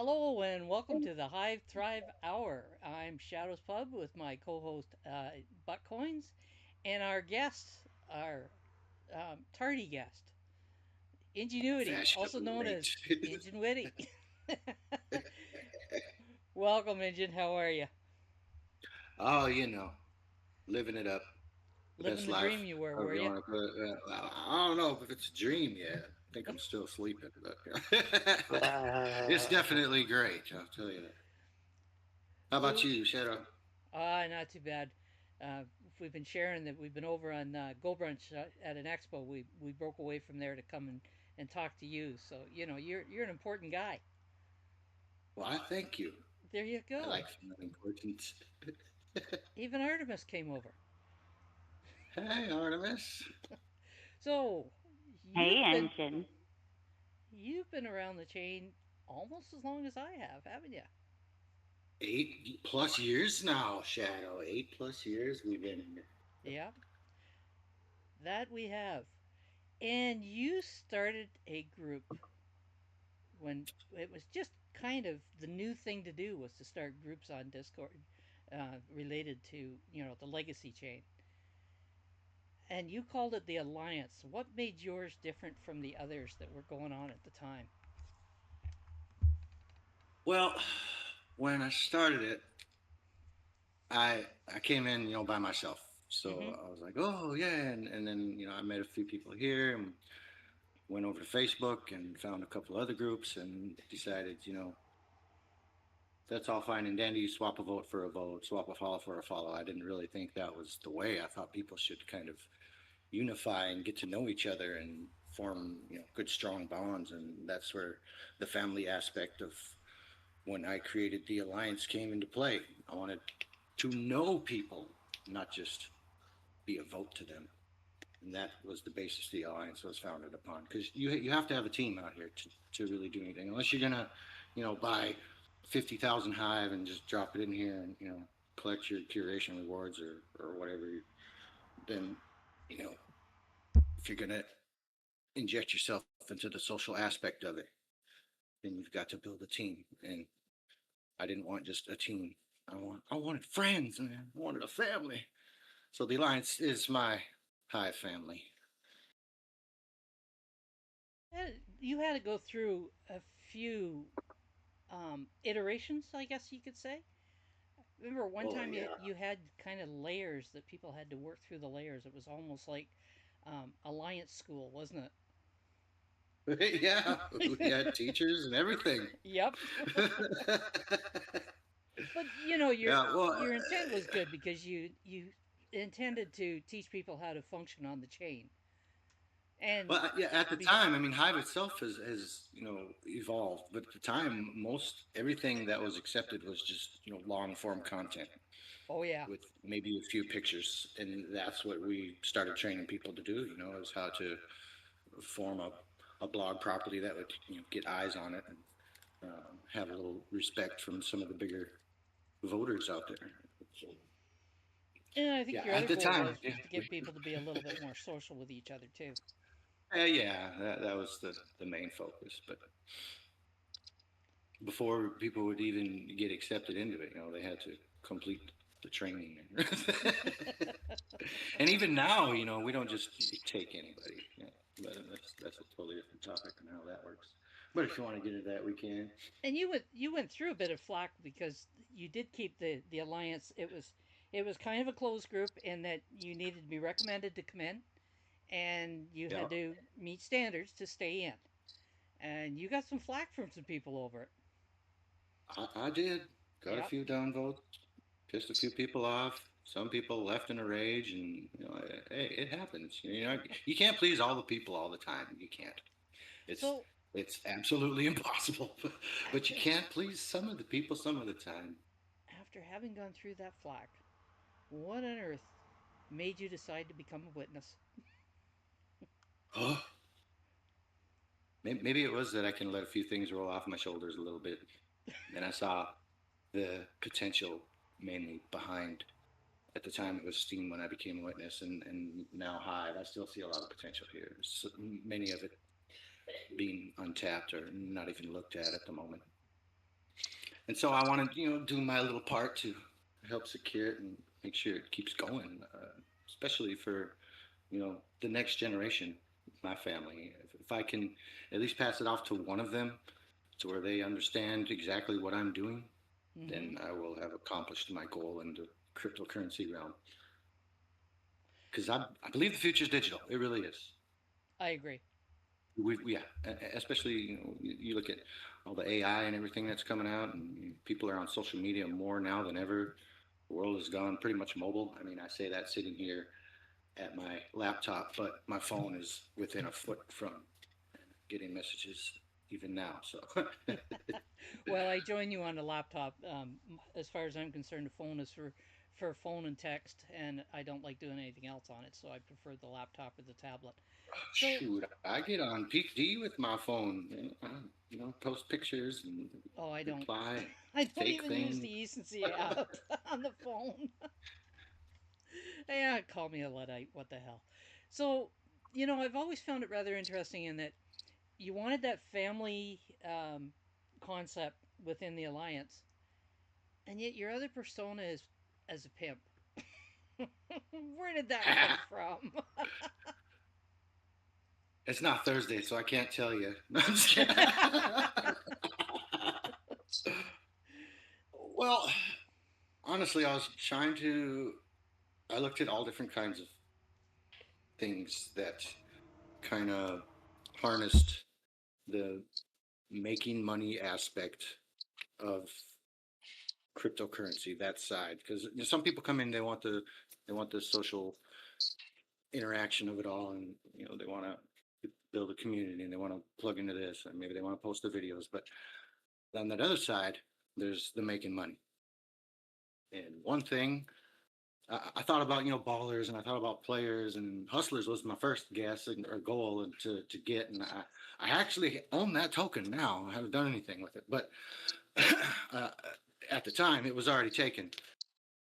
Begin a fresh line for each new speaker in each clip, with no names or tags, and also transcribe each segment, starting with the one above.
Hello and welcome to the Hive Thrive Hour. I'm Shadows Pub with my co-host Buttcoins, and our guest, our tardy guest, Ingenuity, also
Fashionably
known
late.
as Ingenuity. Welcome, Ingen. How are you?
Oh, living it up, the
Living
best
the dream
life.
you were
However you
you?
want to put it. I don't know if it's a dream yet. I think I'm still sleeping, but it's definitely great. I'll tell you that. How about
So,
you, Shadow?
not too bad. Uh, we've been sharing that we've been over on Go Brunch at an expo. We broke away from there to come and talk to you. So you're an important guy.
Well, I thank you.
There you
I
go.
like feeling important.
Even Artemis came over.
Hey, Artemis.
So
Hey,
you've been
Engine.
you've been around the chain almost as long as I have, haven't you?
8+ years now, Shadow. 8+ years we've been.
Yeah, that we have. And you started a group when it was just kind of the new thing to do was to start groups on Discord related to the legacy chain. And you called it the Alliance. What made yours different from the others that were going on at the time?
Well, when I started it, I came in, by myself. So
Mm-hmm.
I was like, oh yeah, and then I met a few people here and went over to Facebook and found a couple other groups and decided, that's all fine and dandy. Swap a vote for a vote, swap a follow for a follow. I didn't really think that was the way. I thought people should kind of unify and get to know each other and form, good strong bonds. And that's where the family aspect of when I created the alliance came into play. I wanted to know people, not just be a vote to them. And that was the basis of the alliance was founded upon. Because you have to have a team out here to really do anything. Unless you're gonna, buy 50,000 hive and just drop it in here and collect your curation rewards or whatever. Then you know if you're gonna inject yourself into the social aspect of it, then you've got to build a team. And I didn't want just a team. I wanted friends, man. I wanted a family. So the alliance is my hive family.
You had to go through a few iterations, I guess you could say. Remember one
Oh
time
yeah.
you had kind of layers that people had to work through the layers. It was almost like alliance school, wasn't
Yeah, we had
it?
teachers and everything.
Yep. But
Yeah, well,
your intent was good because you intended to teach people how to function on the chain and
yeah. At the
be.
time, I mean, Hive itself has evolved, but at the time, most everything that was accepted was just long form content
Oh yeah.
with maybe a few pictures, and that's what we started training people to do. Is how to form a blog properly that would get eyes on it and have a little respect from some of the bigger voters out there. So,
And I think
yeah,
your
at
other
the
goal
time,
was to get people to be a little bit more social with each other too.
yeah, that was the main focus. But before people would even get accepted into it, they had to complete the training. And even now, we don't just take anybody. Yeah, but that's a totally different topic and how that works. But if you want to get into that, we can.
And you went through a bit of flack because you did keep the alliance. It was kind of a closed group in that you needed to be recommended to come in, and you
Yeah,
had to meet standards to stay in. And you got some flack from some people over it.
I did. Got a
Yep.
few downvotes, pissed a few people off. Some people left in a rage, and hey, it happens. You can't please all the people all the time. You can't. It's
So
it's absolutely impossible. But you
after
can't please some of the people some of the time.
after having gone through that flack, what on earth made you decide to become a witness?
Oh, maybe it was that I can let a few things roll off my shoulders a little bit, and I saw the potential mainly behind. At the time, it was Steam when I became a witness, and now Hive. I still see a lot of potential here. So many of it being untapped or not even looked at the moment. And so I want to, do my little part to help secure it and make sure it keeps going, especially for, the next generation, my family. If I can at least pass it off to one of them to where they understand exactly what I'm doing,
Hmm.
then I will have accomplished my goal in the cryptocurrency realm. Because I believe the future is digital. It really is.
I agree.
Yeah, especially you look at all the AI and everything that's coming out, and people are on social media more now than ever. The world has gone pretty much mobile. I mean, I say that sitting here at my laptop, but my phone is within a foot from getting messages even now. So
Well, I join you on the laptop. As far as I'm concerned, the phone is for phone and text, and I don't like doing anything else on it, so I prefer the laptop or the tablet. So,
shoot, I get on peak D with my phone. Post pictures and
oh, I don't.
reply
I don't
fake
even use
things.
the Ecency app on the phone. Yeah, call me a luddite. What the hell? So, I've always found it rather interesting in that you wanted that family concept within the alliance, and yet your other persona is as a pimp. Where did that come from?
It's not Thursday, so I can't tell you. No, I'm just kidding. Well, honestly, I was trying to. I looked at all different kinds of things that kind of harnessed the making money aspect of cryptocurrency, that side, because some people come in, they want the social interaction of it all, and they want to build a community and they want to plug into this, and maybe they want to post the videos. But on that other side, there's the making money. And one thing I thought about, ballers, and I thought about players, and hustlers was my first guess or goal and to get. And I actually own that token now. I haven't done anything with it, but uh, at the time it was already taken.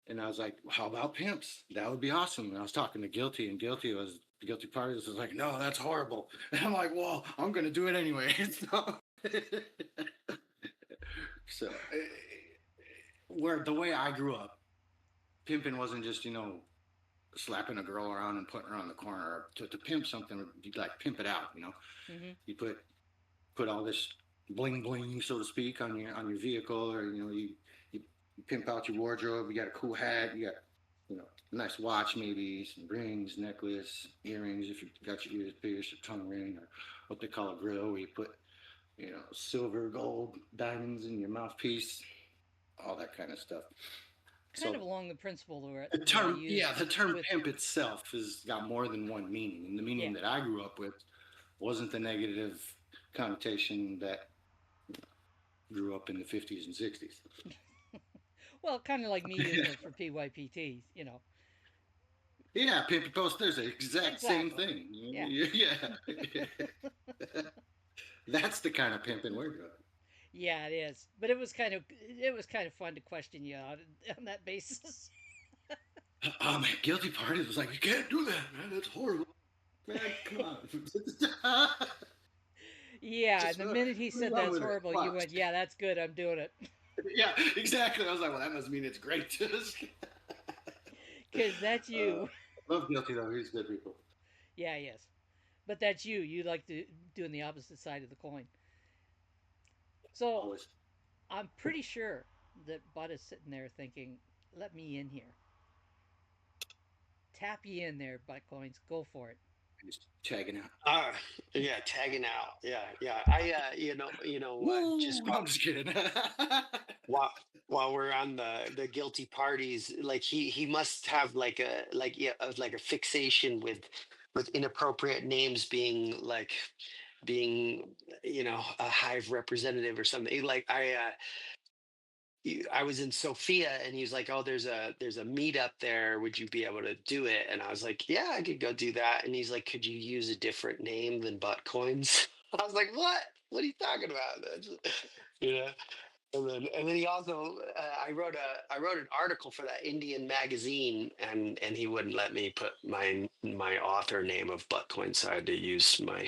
And I was like, how about pimps? That would be awesome. And I was talking to Guilty, and Guilty Parties was like, no, that's horrible. And I'm like, well, I'm going to do it anyway. So, where the way I grew up, pimping wasn't just, slapping a girl around and putting her on the corner. To pimp something, you'd like pimp it out,
Hmm.
You put all this bling bling, so to speak, on your vehicle, or you pimp out your wardrobe. You got a cool hat. You got a nice watch, maybe some rings, necklace, earrings. If you got your ears pierced, a tongue ring, or what they call a grill, where you put silver, gold, diamonds in your mouthpiece, all that kind of stuff.
Kind
So
of along the principle
the
that I
term, yeah,
use
the term
with,
pimp itself has got more than one meaning, and the
yeah.
meaning that I grew up with wasn't the negative connotation that grew up in the 50s and 60s.
Well, kind of like me using it for PYPT.
Yeah, pimpy posters, the exact same
Exactly.
thing.
Yeah.
Yeah, that's the kind of pimping we're doing.
Yeah, it was kind of fun to question you on that basis.
Oh man, guilty parties was like, you can't do that, man. That's horrible, man. Come on,
Yeah, and
just
the minute he said
run
that's
with it.
horrible,
Come
you
on.
went, "Yeah, that's good. I'm doing it."
Yeah, exactly. I was like, well, that must mean it's great.
Cuz that's you.
Love guilty though. He's good people.
Yeah, yes. But that's you. You like to doing the opposite side of the coin. So,
Always.
I'm pretty sure that Bud is sitting there thinking, "Let me in here. Tap you in there, Buttcoins. Go for it."
He's tagging out.
Uh, yeah, tagging out. Yeah, yeah. I, just
Woo! No, I'm just kidding.
while while we're on the guilty parties, like he must have like a fixation with inappropriate names being a hive representative or something. Like I was in Sofia and he was like, "Oh, there's a meetup there. Would you be able to do it?" And I was like, "Yeah, I could go do that." And he's like, "Could you use a different name than Buttcoins?" I was like, "What? What are you talking about?" You know. And then he also, I wrote an article for that Indian magazine, and he wouldn't let me put my author name of Buttcoin, so I had to use my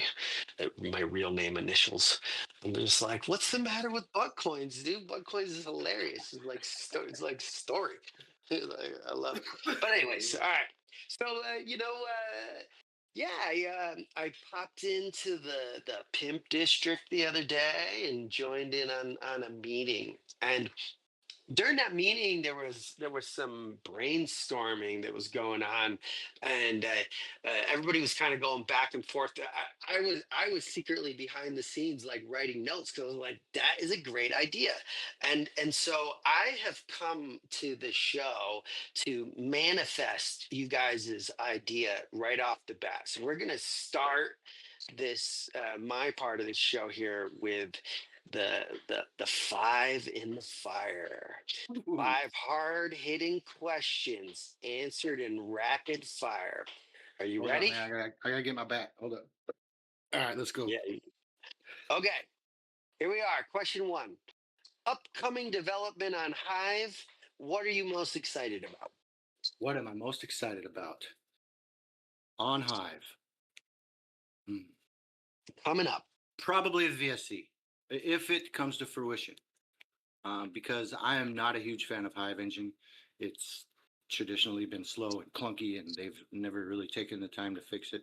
real name initials. I'm just like, what's the matter with Buttcoins, dude? Buttcoins is hilarious. It's like story. I love it. But anyways, all right. So yeah, I popped into the Pimp district the other day and joined in on a meeting. And during that meeting, there was some brainstorming that was going on, and everybody was kind of going back and forth. I was secretly behind the scenes, like writing notes, because I was like, that is a great idea, and so I have come to the show to manifest you guys' idea right off the bat. So we're gonna start this my part of the show here with the five in the fire.
Ooh.
Five hard hitting questions answered in rapid fire. Are you
Hold up,
ready?
man. I gotta get my bat. Hold up. All right, let's go.
Yeah. Okay. Here we are. Question one. Upcoming development on Hive. What are you most excited about?
What am I most excited about on Hive? Hmm.
Coming up.
Probably the VSC, if it comes to fruition. Because I am not a huge fan of Hive Engine. It's traditionally been slow and clunky, and they've never really taken the time to fix it.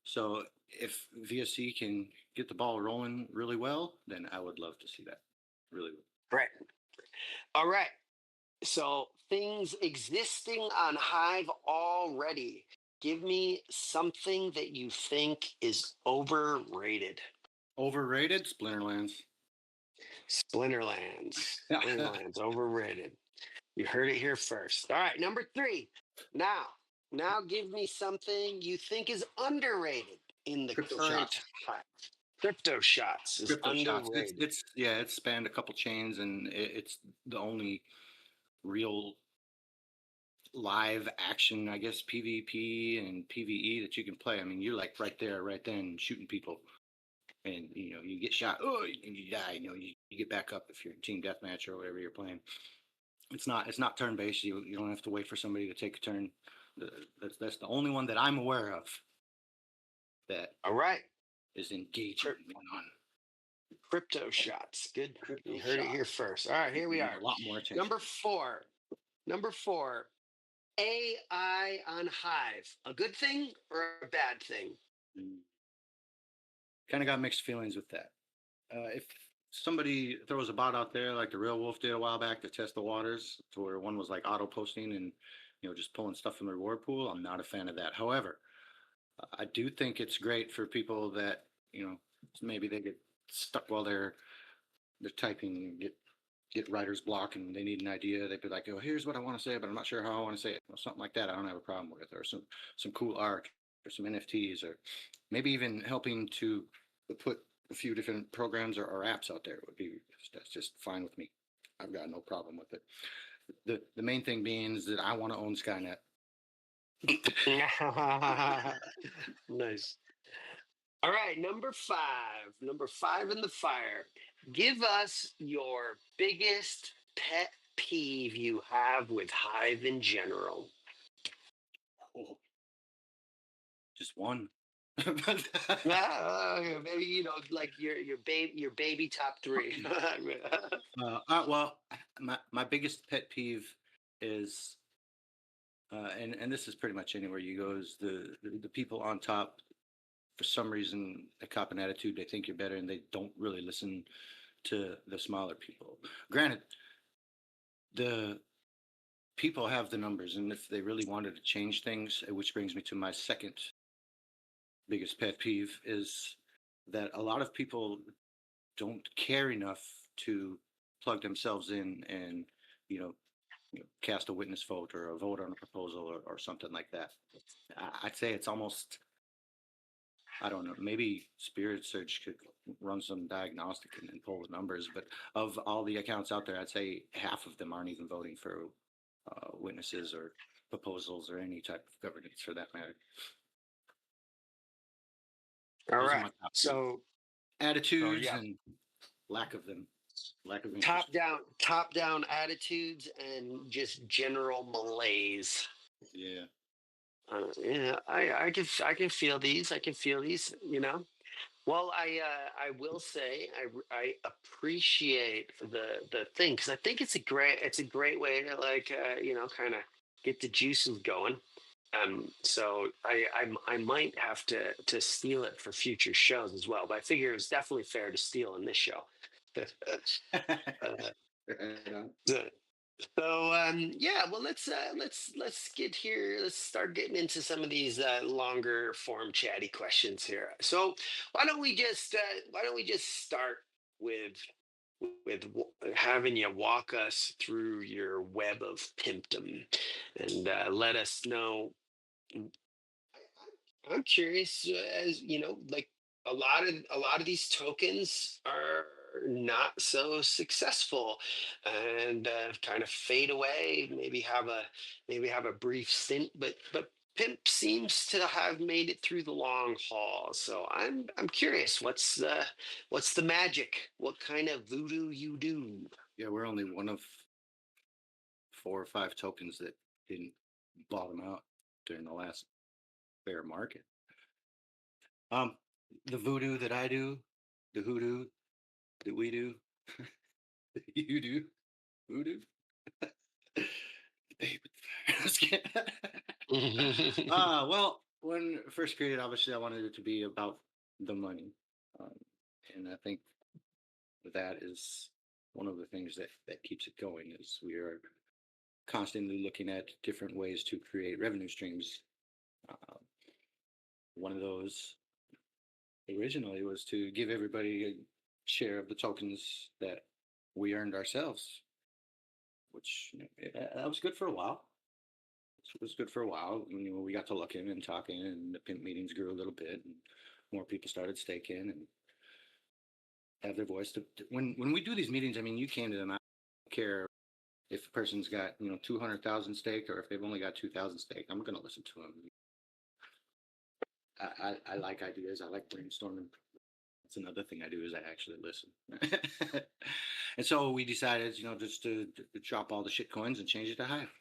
So if VSC can get the ball rolling really well, then I would love to see that. Really would.
Right. All right. So things existing on Hive already. Give me something that you think is overrated.
Overrated Splinterlands.
Splinterlands. Splinterlands overrated. You heard it here first. All right, number three. Now give me something you think is underrated in the
Crypto
current
shots.
Hive. Crypto shots is
Crypto shots.
underrated.
It's yeah, it's spanned a couple chains, and it's the only real live action, I guess, PvP and PvE that you can play. I mean, you're like right there, right then, shooting people, and you get shot, and you die. You get back up if you're in team deathmatch or whatever you're playing. It's not turn based. You don't have to wait for somebody to take a turn. That's the only one that I'm aware of that
All right.
is engaging one on
Crypto shots. Good.
crypto
You heard it
shot.
here first. All right, here we
Need
are.
a lot more attention.
Number four. Number four. AI on Hive. A good thing or a bad thing?
Kind of got mixed feelings with that. If somebody throws a bot out there like the Real Wolf did a while back to test the waters, to where one was like auto posting and just pulling stuff from the reward pool, I'm not a fan of that. However, I do think it's great for people that maybe they get stuck while they're typing, get writer's block, and they need an idea. They'd be like, "Oh, here's what I want to say, but I'm not sure how I want to say it." Well, something like that, I don't have a problem with, or some cool art, or some NFTs, or maybe even helping to put a few different programs or apps out there would be that's just fine with me. I've got no problem with it. The main thing being is that I want to own Skynet.
Nice. All right, number five. Number five in the fire. Give us your biggest pet peeve you have with Hive in general.
Oh, just one.
Maybe like your baby top three.
Well, my biggest pet peeve is, and this is pretty much anywhere you go, is the people on top. For some reason, they cop an attitude. They think you're better, and they don't really listen to the smaller people. Granted, the people have the numbers, and if they really wanted to change things, which brings me to my second biggest pet peeve, is that a lot of people don't care enough to plug themselves in and cast a witness vote or a vote on a proposal or something like that. I'd say it's almost, I don't know, maybe Spirit Search could run some diagnostic and pull the numbers, but of all the accounts out there, I'd say half of them aren't even voting for witnesses or proposals or any type of governance for that matter.
All
Those are
right.
my top two.
So
Attitudes
yeah.
and lack of them. lack of interest.
Top down attitudes and just general malaise.
Yeah.
Yeah, I can feel these. I can feel these. You know. Well, I will say I appreciate the thing because I think it's a great way to like kind of get the juices going. So I might have to steal it for future shows as well. But I figure it's definitely fair to steal in this show. uh,
Right on.
so yeah, well let's get here. Let's start getting into some of these longer form chatty questions here. So why don't we just start with having you walk us through your web of pimpdom and let us know. I'm curious, as you know, like a lot of these tokens are not so successful and kind of fade away. Maybe have a brief stint, but Pimp seems to have made it through the long haul. So I'm curious, what's the magic? What kind of voodoo you do?
Yeah, we're only one of 4 or 5 tokens that didn't bottom out during the last bear market. The voodoo that I do, the hoodoo that we do, you do, voodoo. Babe, well, when first created, obviously I wanted it to be about the money, um, and I think that is one of the things that keeps it going. Is we are constantly looking at different ways to create revenue streams. Uh, One of those originally was to give everybody a share of the tokens that we earned ourselves, which that was good for a while. It was good for a while. We got to looking and talking, and the pimp meetings grew a little bit, and more people started staking and have their voice. When we do these meetings, I mean, you came to them. I don't care if a person's got 200,000 stake or if they've only got 2,000 stake. I'm going to listen to them. I like ideas. I like brainstorming. That's another thing I do is I actually listen. And so we decided, just to drop all the shit coins and change it to Hive.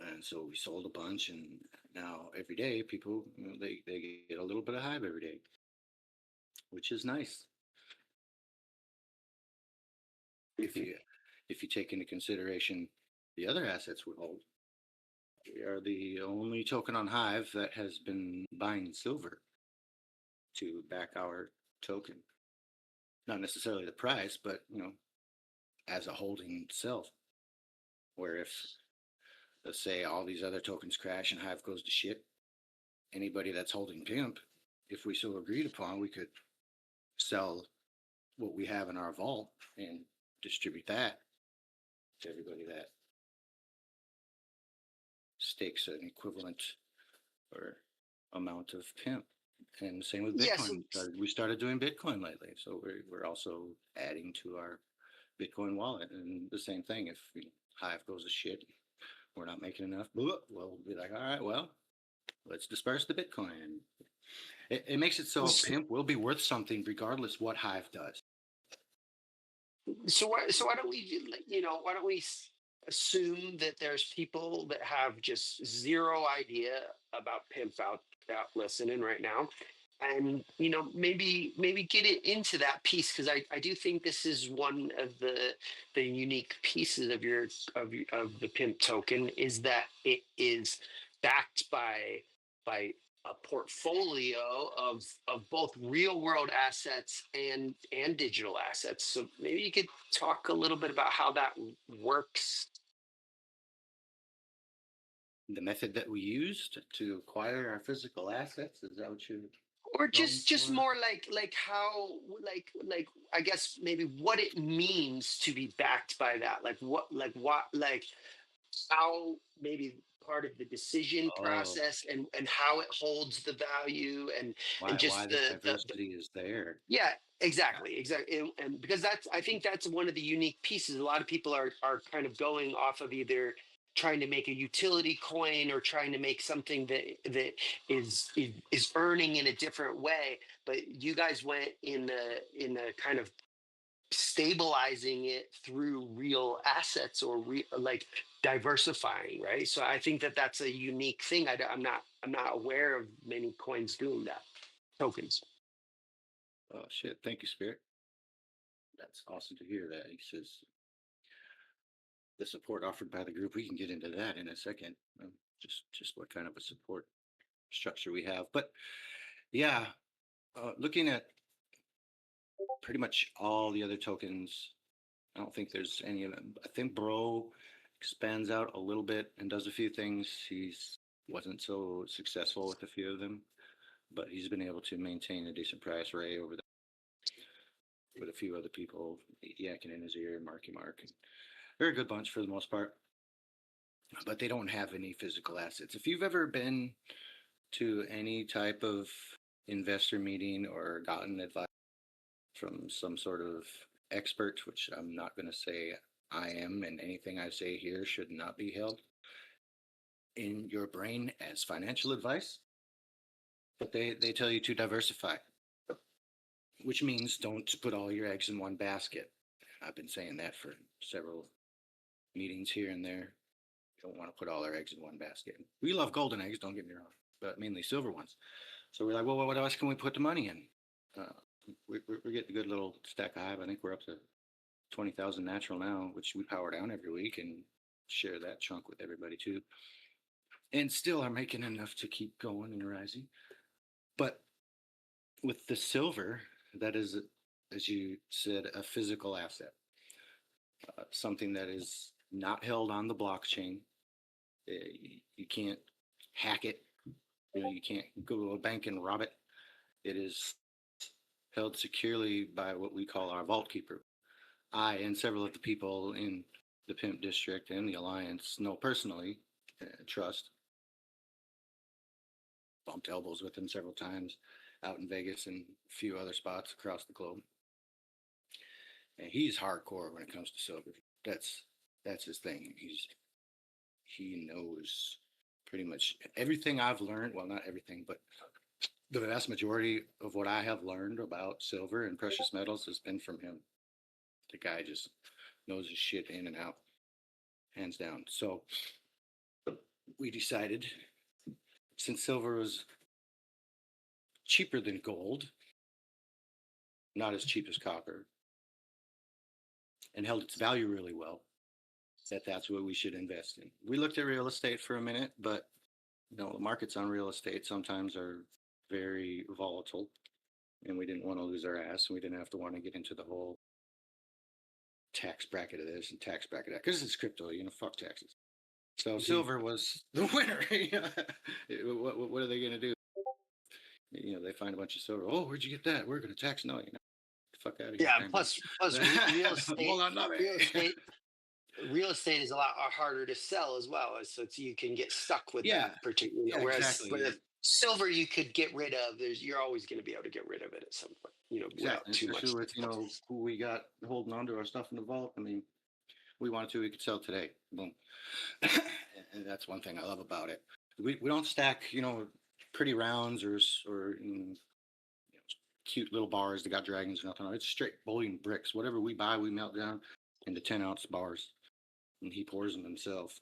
And so we sold a bunch, and now every day people, they get a little bit of Hive every day, which is nice. If you take into consideration the other assets we hold, we are the only token on Hive that has been buying silver to back our token. Not necessarily the price, but as a holding itself. Where if, let's say, all these other tokens crash and Hive goes to shit, anybody that's holding Pimp, if we so agreed upon, we could sell what we have in our vault and distribute that to everybody that stakes an equivalent or amount of Pimp. And same with
Yes.
Bitcoin. We started doing Bitcoin lately, so we're also adding to our Bitcoin wallet. And the same thing, if Hive goes to shit, we're not making enough, well, we'll be like, all right, well, let's disperse the Bitcoin. It makes it so Pimp will be worth something regardless what Hive does.
So why don't we why don't we assume that there's people that have just zero idea about Pimp out listening right now, and maybe get it into that piece, because I do think this is one of the unique pieces of of the Pimp token, is that it is backed by a portfolio of both real world assets and digital assets. So maybe you could talk a little bit about how that works.
The method that we used to acquire our physical assets, is that what you
Or
going
just
for?
more like how like I guess maybe what it means to be backed by that, like how maybe part of the decision
Oh,
process and how it holds the value and
why
just
the
the
diversity is there?
yeah, exactly. And because I think that's one of the unique pieces. A lot of people are kind of going off of either trying to make a utility coin or trying to make something that is earning in a different way. But you guys went in a kind of stabilizing it through real assets or like diversifying, right? So I think that that's a unique thing. I'm not aware of many coins doing that. Tokens.
Oh shit! Thank you, Spirit. That's awesome to hear that. He says the support offered by the group. We can get into that in a second. Just what kind of a support structure we have, but yeah, looking at pretty much all the other tokens, I don't think there's any of them. I think Bro expands out a little bit and does a few things. He's wasn't so successful with a few of them, but he's been able to maintain a decent price Ray over the with a few other people yakking in his ear, Marky Mark. And they're a good bunch for the most part, but they don't have any physical assets. If you've ever been to any type of investor meeting or gotten advice from some sort of expert, which I'm not going to say I am, and anything I say here should not be held in your brain as financial advice, but they tell you to diversify, which means don't put all your eggs in one basket. I've been saying that for several meetings here and there. You don't want to put all our eggs in one basket. We love golden eggs, don't get me wrong, but mainly silver ones. So we're like, well, what else can we put the money in? We're getting a good little stack of Hive. I think we're up to 20,000 natural now, which we power down every week and share that chunk with everybody too. And still are making enough to keep going and rising. But with the silver, that is, as you said, a physical asset, something that is not held on the blockchain. You can't hack it. You can't go to a bank and rob it. It is held securely by what we call our vault keeper. I and several of the people in the PIMP district and the Alliance know personally, trust. Bumped elbows with him several times out in Vegas and a few other spots across the globe. And he's hardcore when it comes to silver. That's his thing. He knows pretty much everything I've learned. Well, not everything, but the vast majority of what I have learned about silver and precious metals has been from him. The guy just knows his shit in and out, hands down. So we decided, since silver was cheaper than gold, not as cheap as copper, and held its value really well, that's what we should invest in. We looked at real estate for a minute, but the markets on real estate sometimes are very volatile, and we didn't want to lose our ass, and we didn't have to want to get into the whole tax bracket of this and tax bracket of that, because it's crypto, fuck taxes. So silver was the winner. What are they going to do? They find a bunch of silver. Oh, where'd you get that? We're going to tax. No, fuck out of here.
Yeah. Plus real estate. Real estate is a lot harder to sell as well, so you can get stuck with that particular.
Yeah,
whereas
exactly.
with silver, you could get rid of. You're always going to be able to get rid of it at some point.
Exactly. Especially with who we got holding on to our stuff in the vault. I mean, we wanted to, we could sell today. Boom. And that's one thing I love about it. We don't stack pretty rounds or cute little bars that got dragons or nothing. It's straight bullion bricks. Whatever we buy, we melt down into 10-ounce bars, and he pours them himself.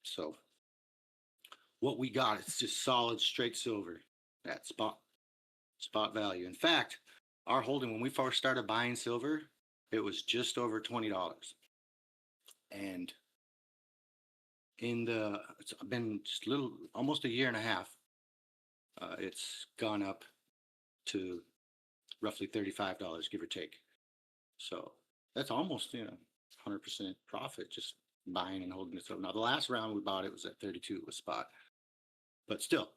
So what we got is just solid straight silver at spot value. In fact, our holding, when we first started buying silver, it was just over $20. And it's been just almost a year and a half, it's gone up to roughly $35, give or take. So that's almost 100% profit just buying and holding it. So now the last round we bought it was at 32 a spot, but still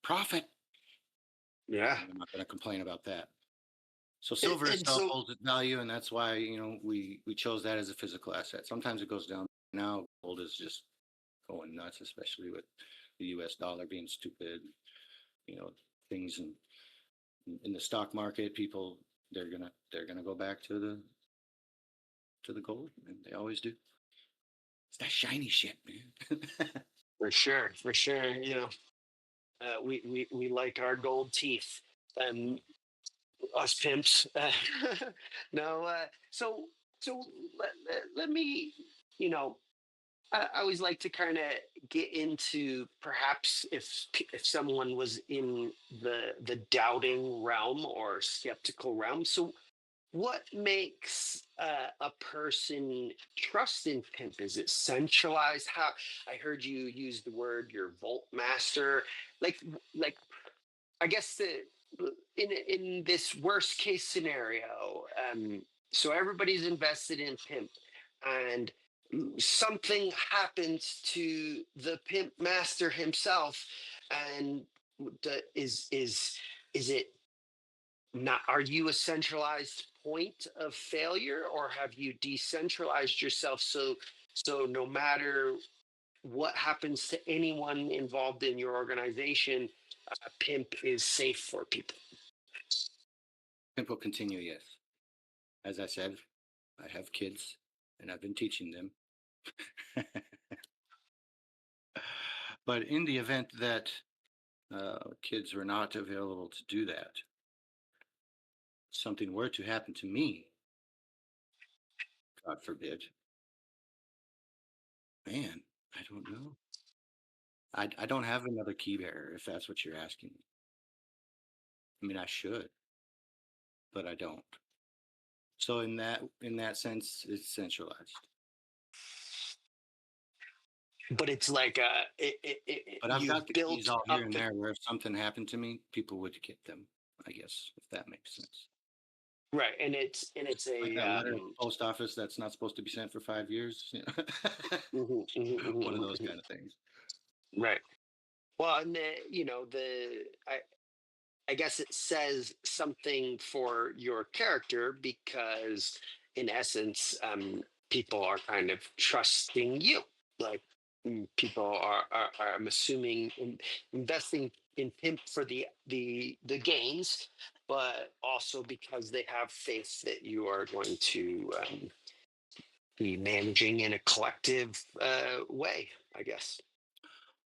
profit.
Yeah,
I'm not going to complain about that. So silver itself holds its value, and that's why we chose that as a physical asset. Sometimes it goes down. Now gold is just going nuts, especially with the U.S. dollar being stupid. Things in the stock market, people they're gonna go back to the gold, and they always do. It's that shiny shit, man.
for sure. We like our gold teeth, and us pimps. No, so let me, you know, I always like to kind of get into perhaps if someone was in the doubting realm or skeptical realm. So what makes a person trust in pimp? Is it centralized? How I heard you use the word your vault master, like I guess in this worst case scenario, so everybody's invested in pimp, and something happens to the pimp master himself, and is it not? Are you a centralized point of failure, or have you decentralized yourself so no matter what happens to anyone involved in your organization, pimp is safe for people?
Pimp will continue, yes. As I said, I have kids and I've been teaching them. But in the event that kids were not available to do that, something were to happen to me, God forbid, man, I don't know. I don't have another key bearer, if that's what you're asking me. I mean, I should, but I don't. So in that sense, it's centralized.
But it's like
But I've
you've
got the keys
built
all here
up
and
the
there where if something happened to me, people would get them, I guess, if that makes sense.
right, and it's
Like
a
that letter at the post office that's not supposed to be sent for 5 years.
mhm, mhm,
One of
mhm,
those
mhm.
kind of things.
Right. Well, and I guess it says something for your character because, in essence, people are kind of trusting you. Like people are I'm assuming, investing in pimp for the gains, but also because they have faith that you are going to be managing in a collective way, I guess.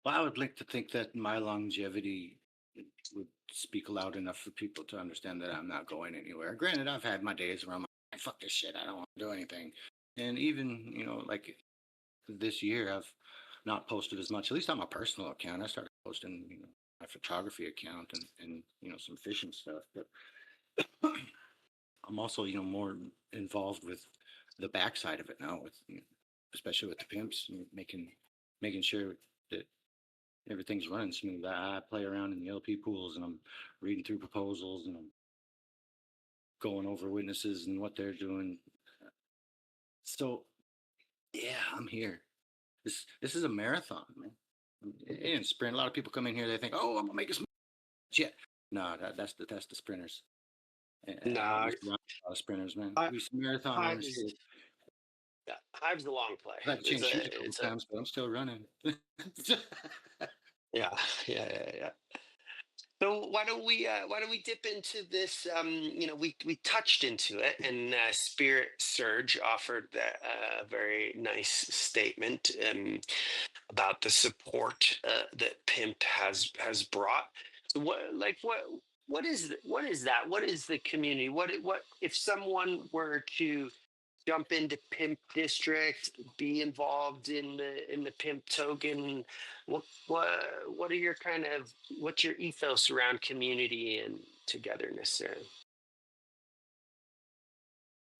Well, I would like to think that my longevity would speak loud enough for people to understand that I'm not going anywhere. Granted, I've had my days where I'm like, fuck this shit, I don't want to do anything. And even, like this year, I've not posted as much, at least on my personal account. I started posting, my photography account and some fishing stuff. But I'm also, more involved with the backside of it now, with especially with the pimps, making sure that everything's running smooth. I play around in the LP pools and I'm reading through proposals and I'm going over witnesses and what they're doing. So yeah, I'm here. This is a marathon, man. It ain't a sprint. A lot of people come in here, they think, oh, I'm gonna make a yeah. No, that's the sprinters. I
Nah,
was around a lot of sprinters, man.
Hi-
We some marathon
Hive
runners
is
here.
yeah, Hive's the long play.
I've had to
It's
change
a
shoes a couple
it's a
times, but I'm still running.
yeah, yeah. So why don't we dip into this? We touched into it, and Spirit Surge offered a very nice statement about the support that Pimp has brought. So what is that? What is the community? What if someone were to jump into Pimp District, be involved in the Pimp token? What what are your kind of what's your ethos around community and togetherness there?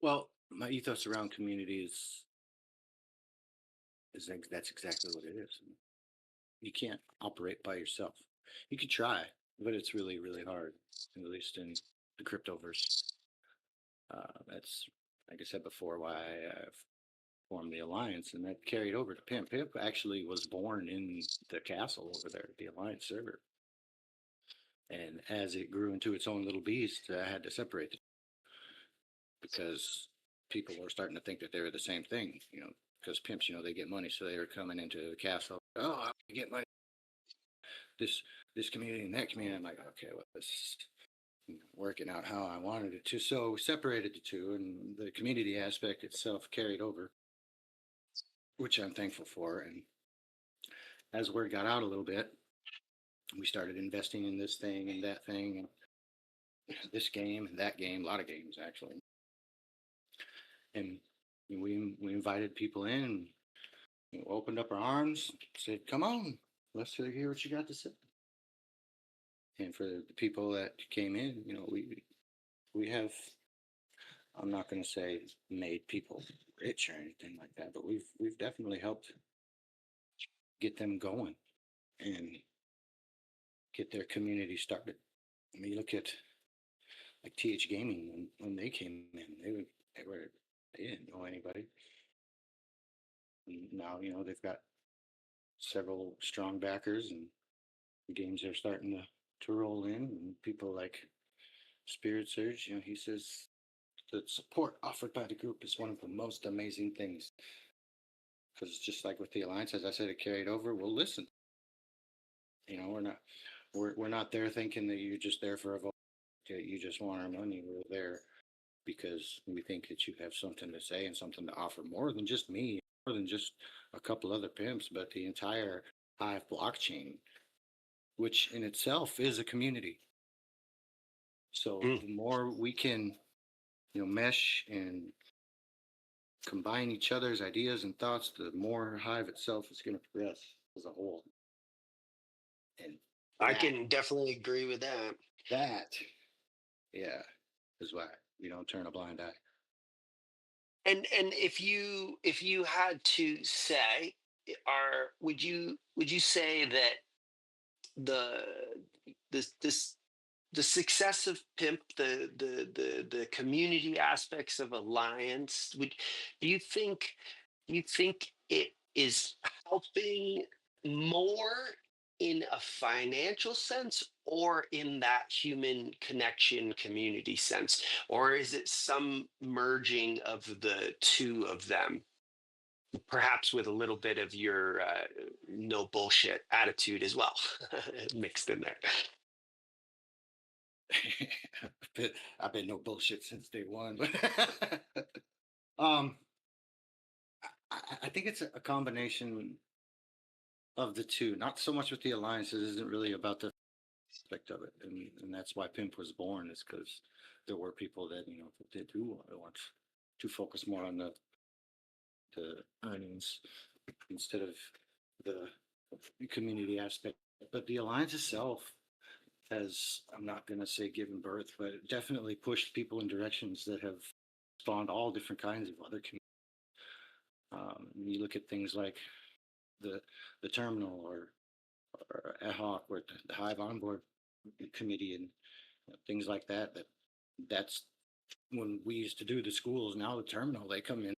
Well, my ethos around community that's exactly what it is. You can't operate by yourself. You could try, but it's really, really hard, at least in the cryptoverse. That's, like I said before, why I've formed the alliance, and that carried over to Pimp. Pimp actually was born in the castle over there, the alliance server. And as it grew into its own little beast, I had to separate it because people were starting to think that they were the same thing, because pimps, they get money, so they were coming into the castle. Oh, I get money. This community and that community. I'm like, okay, well, this is working out how I wanted it to. So we separated the two, and the community aspect itself carried over, which I'm thankful for. And as word got out a little bit, we started investing in this thing and that thing. And this game and that game, a lot of games actually. And we invited people in, and opened up our arms, said, "Come on, let's hear what you got to say." And for the people that came in, we have. I'm not going to say made people rich or anything like that, but we've definitely helped get them going and get their community started. I mean, look at like TH Gaming when they came in, they didn't know anybody. And now they've got several strong backers, and the games are starting to roll in. And people like Spirit Surge, he says the support offered by the group is one of the most amazing things. Because just like with the alliance, as I said, it carried over. We'll listen. We're not there thinking that you're just there for a vote. You just want our money. We're there because we think that you have something to say and something to offer, more than just me, more than just a couple other pimps, but the entire Hive blockchain, which in itself is a community. So the more we can, mesh and combine each other's ideas and thoughts, the more Hive itself is going to progress as a whole. And
I can definitely agree with that.
That, yeah, is why we don't turn a blind eye.
And if you had to say, would you say that the this the success of PIMP, the community aspects of Alliance, do you think it is helping more in a financial sense or in that human connection community sense? Or is it some merging of the two of them? Perhaps with a little bit of your no bullshit attitude as well mixed in there.
I've been no bullshit since day one. But I think it's a combination of the two. Not so much with the alliances. It isn't really about the aspect of it, and that's why Pimp was born. Is because there were people that they do want to focus more on the earnings instead of the community aspect. But the alliance itself has, I'm not going to say given birth, but it definitely pushed people in directions that have spawned all different kinds of other communities. You look at things like the terminal or ad hoc, or the Hive onboard committee, and things like that. That's when we used to do the schools. Now the terminal, they come in,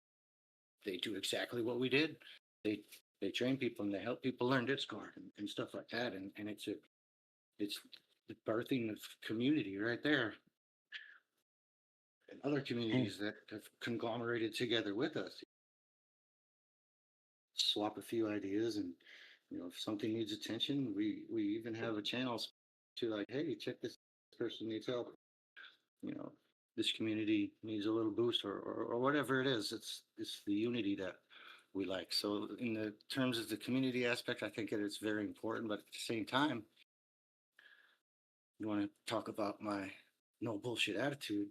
they do exactly what we did. They train people and they help people learn Discord and stuff like that. And it's the birthing of community right there. And other communities that have conglomerated together with us, swap a few ideas, and if something needs attention, we even have a channel to, like, hey, check this person needs help. This community needs a little boost, or whatever it is. It's the unity that we like. So in the terms of the community aspect, I think that it's very important. But at the same time, you want to talk about my no bullshit attitude,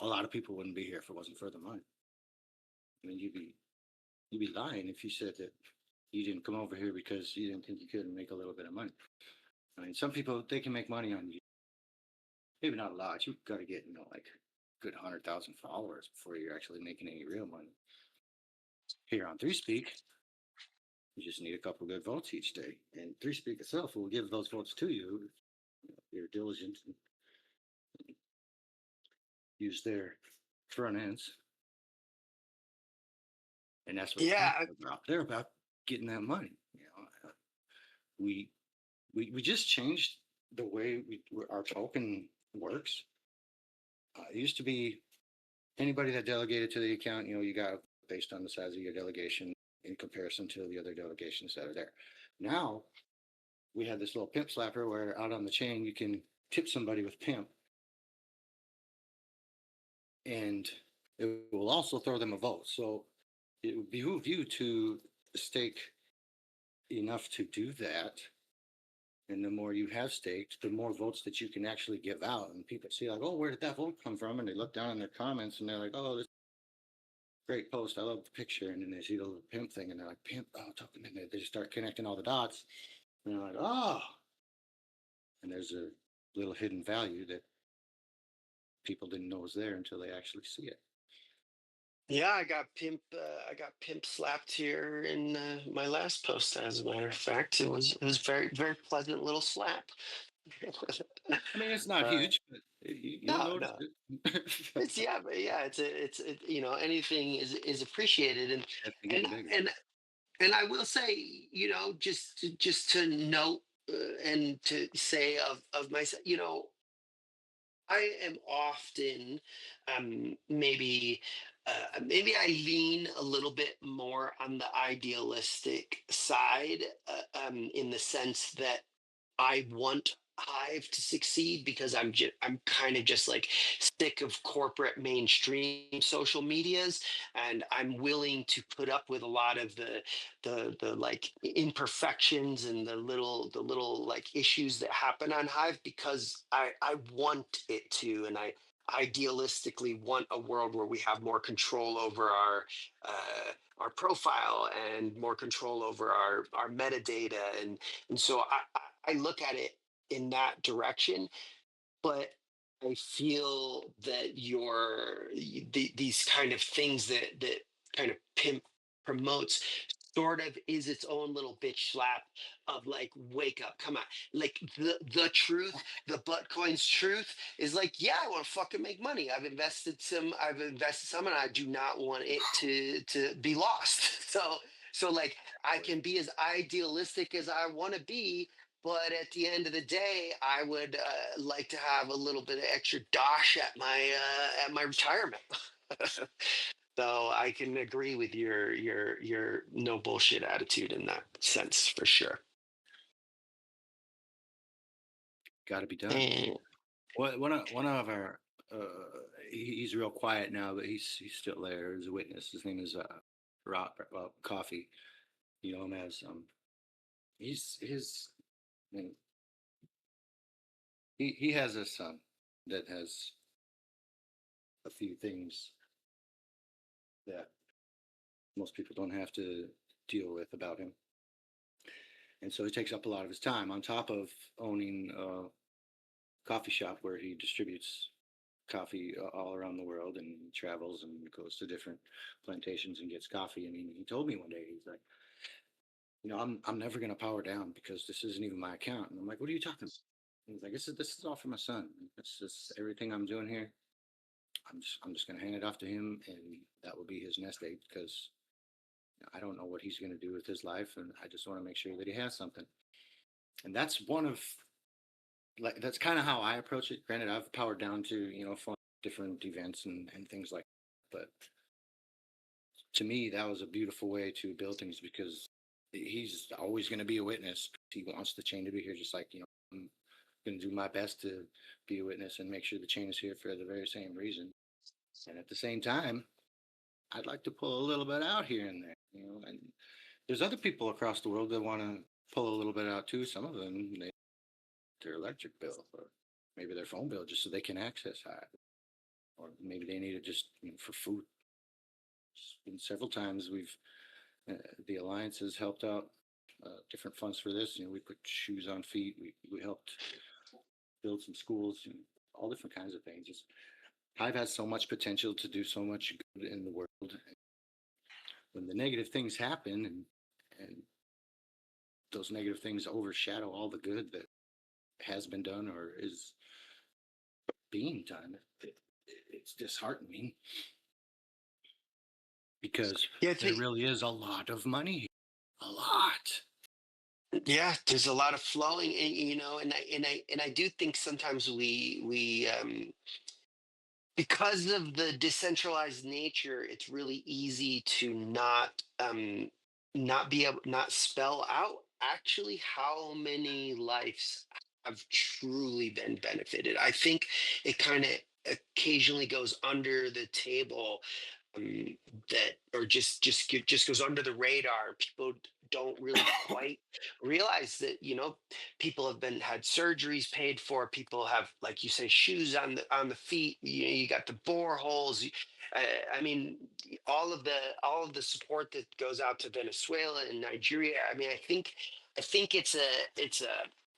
a lot of people wouldn't be here if it wasn't for the money. I mean, you'd be lying if you said that you didn't come over here because you didn't think you could make a little bit of money. I mean, some people, they can make money on you. Maybe not a lot. You've got to get, like a good 100,000 followers before you're actually making any real money. Here on ThreeSpeak, you just need a couple good votes each day. And ThreeSpeak itself will give those votes to you if you're diligent and use their front ends. And that's what they're about. They're about getting that money. We just changed the way our token works. It used to be anybody that delegated to the account, you got based on the size of your delegation in comparison to the other delegations that are there. Now we have this little pimp slapper where out on the chain you can tip somebody with pimp, and it will also throw them a vote. So it would behoove you to stake enough to do that, And the more you have staked, the more votes that you can actually give out. And people see like, oh, where did that vote come from? And they look down in their comments and they're like, oh, this great post. I love the picture. And then they see the little pimp thing and they're like, pimp, oh, talking. And they just start connecting all the dots. And they're like, oh. And there's a little hidden value that people didn't know was there until they actually see it.
Yeah, I got pimp. I got pimp slapped here in my last post. As a matter of fact, it was very pleasant little slap.
I mean, it's not
uh,
huge, but you'll
no,
notice
no,
it.
it's but yeah, anything is appreciated,
That's
and
getting bigger.
and and I will say, just to note and to say of myself, I am often maybe I lean a little bit more on the idealistic side, in the sense that I want Hive to succeed because I'm kind of just like sick of corporate mainstream social medias, and I'm willing to put up with a lot of the like imperfections and the little like issues that happen on Hive because I want it to, and I idealistically want a world where we have more control over our profile and more control over our metadata, and so I look at it in that direction, but I feel that these kind of things that kind of pimp promotes sort of is its own little bitch slap of like, wake up, come on. Like the truth, the butt coins truth is like, yeah, I want to fucking make money. I've invested some and I do not want it to be lost. So like I can be as idealistic as I want to be, but at the end of the day, I would like to have a little bit of extra dosh at my retirement. So I can agree with your no bullshit attitude in that sense for sure.
Got to be done.
And
One of our he's real quiet now, but he's still there as a witness. His name is Rob Coffee. You know him as he's his. I mean, he has a son that has a few things that most people don't have to deal with about him, and so he takes up a lot of his time on top of owning a coffee shop where he distributes coffee all around the world and travels and goes to different plantations and gets coffee. I mean, he told me one day, he's like, I'm never gonna power down because this isn't even my account. And I'm like, what are you talking about? And he's like, this is all for my son. It's just everything I'm doing here. I'm just gonna hand it off to him, and that will be his nest egg because I don't know what he's gonna do with his life, and I just want to make sure that he has something. And that's one of like that's kind of how I approach it. Granted, I've powered down to fun different events and things like that. But to me, that was a beautiful way to build things because he's always going to be a witness. He wants the chain to be here, just like I'm going to do my best to be a witness and make sure the chain is here for the very same reason. And at the same time, I'd like to pull a little bit out here and there, and there's other people across the world that want to pull a little bit out too. Some of them, their electric bill or maybe their phone bill just so they can access Hive, or maybe they need it just for food. And several times the alliance has helped out different funds for this. We put shoes on feet. We helped build some schools and all different kinds of things. Hive has so much potential to do so much good in the world. When the negative things happen and those negative things overshadow all the good that has been done or is being done, it's disheartening because
yeah,
there really is a lot of money, a lot.
yeah, there's a lot of flowing, and I do think sometimes we because of the decentralized nature, it's really easy to not spell out actually how many lives have truly been benefited. I think it kind of occasionally goes under the table, um, that or just goes under the radar. People don't really quite realize that, people have been had surgeries paid for, people have, like you say, shoes on the feet, you got the boreholes. I mean, all of the support that goes out to Venezuela and Nigeria. I mean, I think it's a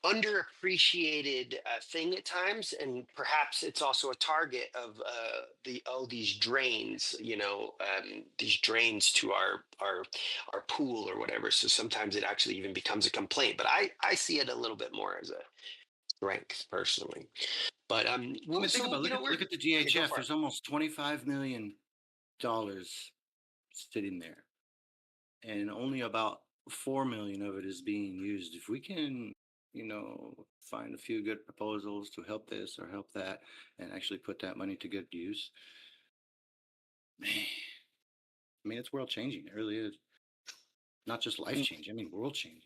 underappreciated thing at times, and perhaps it's also a target of these drains, these drains to our pool or whatever. So sometimes it actually even becomes a complaint. But I see it a little bit more as a strength personally. But
I mean, think
so
about it.
we're
Look at the
yeah, go
DHF.
for it.
There's almost $25 million sitting there, and only about 4 million of it is being used. If we can, find a few good proposals to help this or help that, and actually put that money to good use, man, I mean, it's world changing. It really is. Not just life changing. I mean, world changing.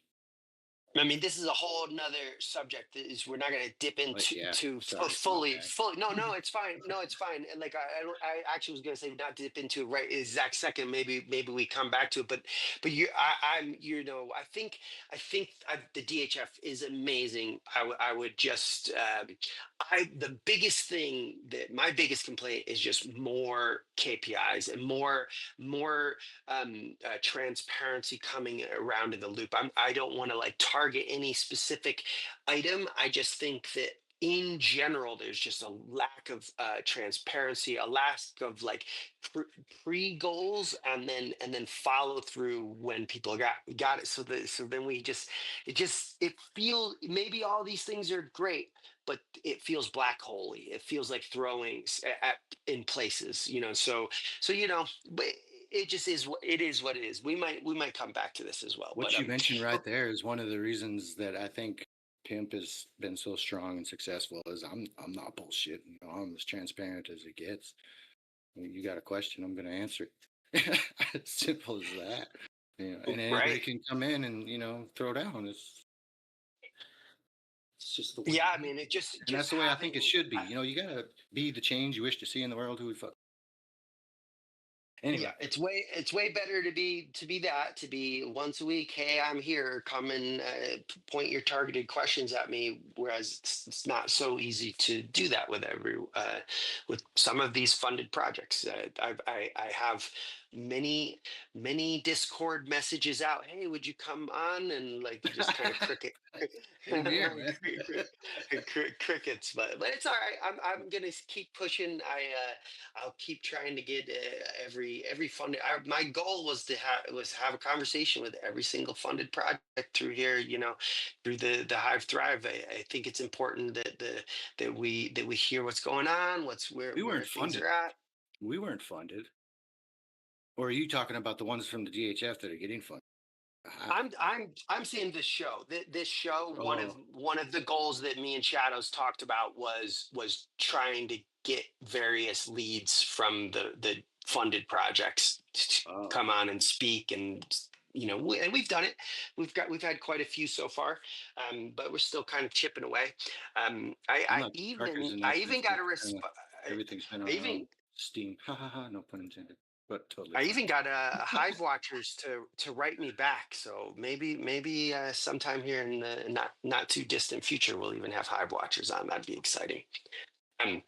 I mean, this is a whole nother subject that is we're not going to dip
Like,
into
yeah, sorry, my
fully,
bad.
fully. No, no, it's fine. No, it's fine. And like I actually was going to say not dip into it right exact second. Maybe we come back to it. But I'm I think the DHF is amazing. I would just the biggest thing that my biggest complaint is just more KPIs and more transparency coming around in the loop. I don't want to like target any specific item. I just think that in general there's just a lack of transparency, a lack of like pre goals, and then follow through when people got it. So then it feels, maybe all these things are great, but it feels black holey. It feels like throwing in places, so but it just is what it is. What it is. We might come back to this as well. But
What you mentioned
but
right there is one of the reasons that I think Pimp has been so strong and successful. Is I'm not bullshit. I'm as transparent as it gets. You got a question, I'm going to answer it. As simple as that. And anybody
right.
can come in and throw down. It's just the way
Yeah,
it
I mean, it
is, and
just
that's the way I think it
having.
should be. You got to be the change you wish to see in the world. Who would fuck?
Yeah,
Anyway,
it's way better to be once a week. Hey, I'm here. Come and point your targeted questions at me. Whereas it's not so easy to do that with some of these funded projects. I have many Discord messages out. Hey, would you come on? And like just kind of cricket.
same here, man.
Crickets, but it's all right. I'm gonna keep pushing. I'll keep trying to get every funded. My goal was have a conversation with every single funded project through here. Through the Hive Thrive. I think it's important that we hear what's going on, what's
We
where
weren't
things
funded.
are at.
We weren't funded. Or are you talking about the ones from the DHF that are getting funded?
I'm seeing this show. This show, one of
Oh,
one of the goals that me and Shadows talked about was trying to get various leads from the funded projects to
oh,
come on and speak, and and we've done it. We've had quite a few so far, but we're still kind of chipping away.
I'm not crackers
I
enough.
even got a
Kind of
I,
everything's been
I even
on Steam. Ha ha ha. No pun intended. But totally
I
fine.
even got Hive Watchers to write me back. So maybe sometime here in the not too distant future, we'll even have Hive Watchers on. That'd be exciting. All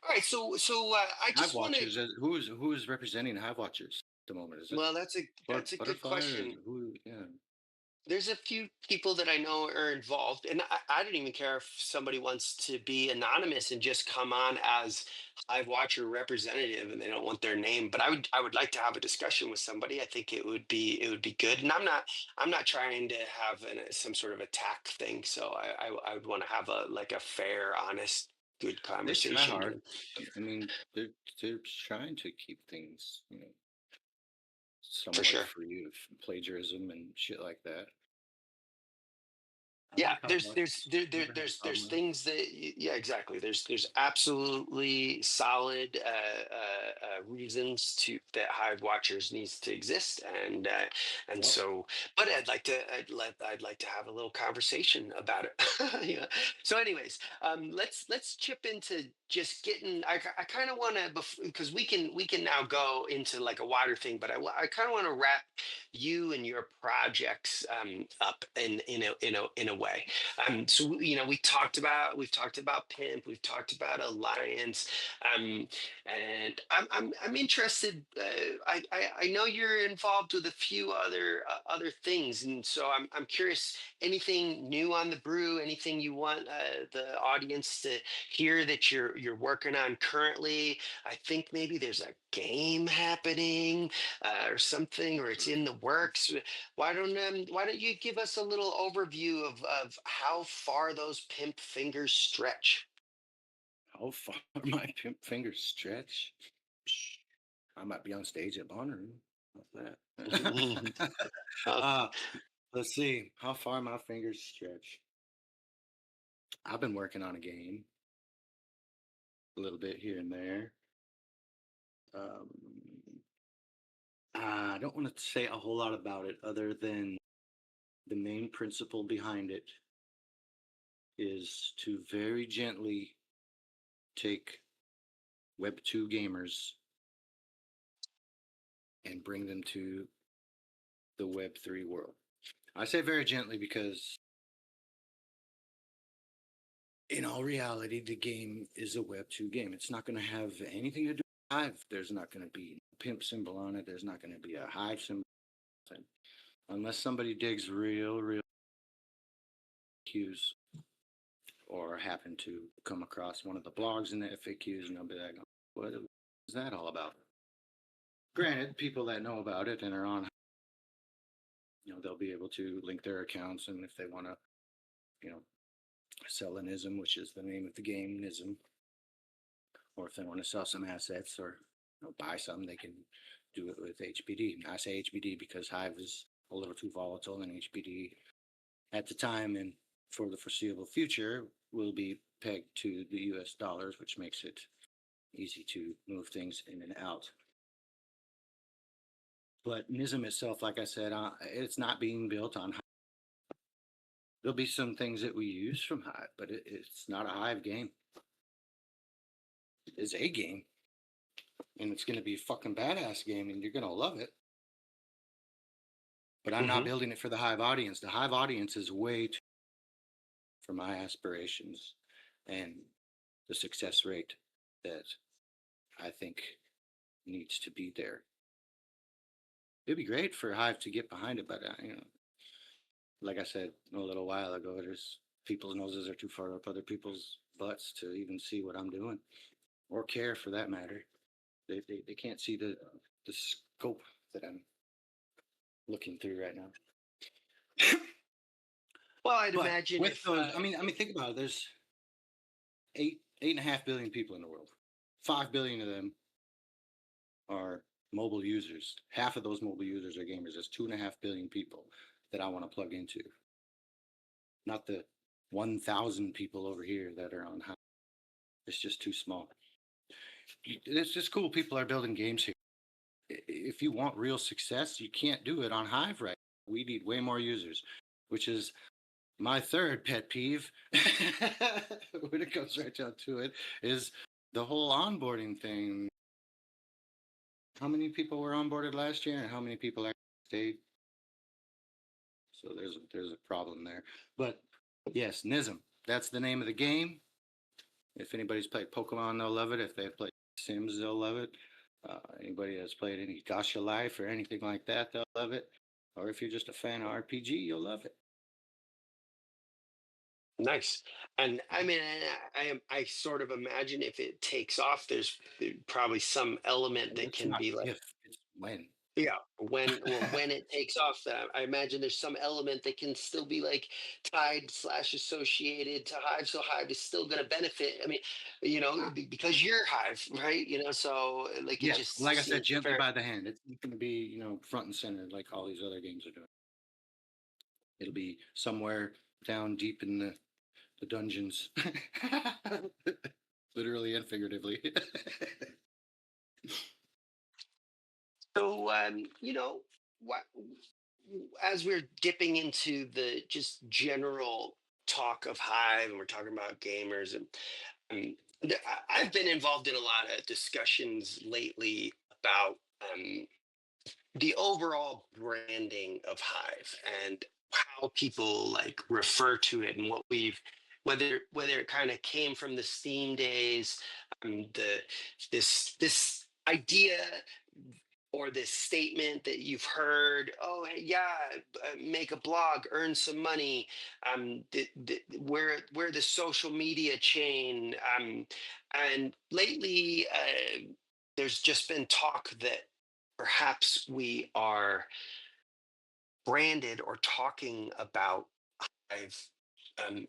right, so I
Hive
just want to.
Watchers. Who is representing Hive Watchers at the moment? Is it
Well, that's a good
Butterfly or
question.
who? Yeah.
There's a few people that I know are involved, and I don't even care if somebody wants to be anonymous and just come on as Hive Watcher representative, and they don't want their name. But I would like to have a discussion with somebody. I think it would be good, and I'm not trying to have some sort of attack thing. So I would want to have a fair, honest, good
They try
conversation.
hard. I mean, they're trying to keep things,
For
somewhat
sure.
free of plagiarism and shit like that. I
Yeah,
like Hive
there's
Watchers.
there's there, there
Never had a
there's
problem with
things that yeah, exactly. There's absolutely solid reasons to that Hive Watchers needs to exist, and
it.
so, but I'd like to have a little conversation about it. Yeah. So anyways, let's chip into just getting. I kind of want to, because we can now go into like a wider thing, but I kind of want to you and your projects up in a way. So we've talked about Pimp, we've talked about Alliance, and I'm interested. I know you're involved with a few other things, and so I'm curious. Anything new on the brew? Anything you want the audience to hear that you're working on currently? I think maybe there's a game happening or something, or it's in the works. Why don't you give us a little overview of how far those pimp fingers stretch?
How far my pimp fingers stretch? Psh, I might be on stage at Bonnaroo. What's that?
Uh,
uh, let's see how far my fingers stretch. I've been working on a game a little bit here and there. Um, I don't want to say a whole lot about it other than the main principle behind it is to very gently take Web 2 gamers and bring them to the Web 3 world. I say very gently because, in all reality, the game is a Web 2 game. It's not going to have anything to do with Hive. There's not going to be a pimp symbol on it. There's not going to be a Hive symbol. Unless somebody digs real cues or happen to come across one of the blogs in the FAQs and they'll be like, what is that all about? Granted, people that know about it and are on, they'll be able to link their accounts, and if they want to, sell an ism, which is the name of the game, nism, or if they want to sell some assets or buy some, they can do it with HBD. I say HBD because Hive is a little too volatile, and HBD at the time and for the foreseeable future will be pegged to the US dollars, which makes it easy to move things in and out. But NISM itself, like I said, it's not being built on Hive. There'll be some things that we use from Hive, but it's not a Hive game. It's a game, and it's going to be a fucking badass game, and you're going to love it. But I'm not building it for the Hive audience. The Hive audience is way too for my aspirations and the success rate that I think needs to be there. It'd be great for Hive to get behind it, but like I said a little while ago, there's people's noses are too far up other people's butts to even see what I'm doing or care for that matter. They can't see the scope that I'm looking through right now.
well, I'd
But
imagine
with
if
those, think about it. There's 8.5 billion people in the world. 5 billion of them are mobile users. Half of those mobile users are gamers. There's 2.5 billion people that I want to plug into. Not the 1,000 people over here that are on Hive. It's just too small. It's just cool. People are building games here. If you want real success, you can't do it on Hive right now. We need way more users, which is my third pet peeve when it comes right down to it, is the whole onboarding thing. How many people were onboarded last year and how many people actually stayed? So there's a problem there. But yes, NISM, that's the name of the game. If anybody's played Pokemon, they'll love it. If they've played Sims, they'll love it. Anybody that's played any Gacha Life or anything like that, they'll love it. Or if you're just a fan of RPG, you'll love it.
nice, and I mean, I sort of imagine if it takes off, there's probably some element that
It's
can
not
be like,
if, it's when.
yeah, when it takes off, I imagine there's some element that can still be like tied slash associated to Hive, so Hive is still going to benefit. I mean, because you're Hive, right? So like it
Yes,
just
like I said,
seems
gently
fair.
by the hand. It's not going to be, front and center like all these other games are doing. It'll be somewhere down deep in the dungeons, literally and figuratively.
So, what as we're dipping into the just general talk of Hive, and we're talking about gamers, and I've been involved in a lot of discussions lately about the overall branding of Hive and how people like refer to it and what we've whether it kind of came from the Steam days, the this idea or this statement that you've heard, oh yeah, make a blog, earn some money, we're the social media chain, and lately there's just been talk that perhaps we are branded or talking about Hive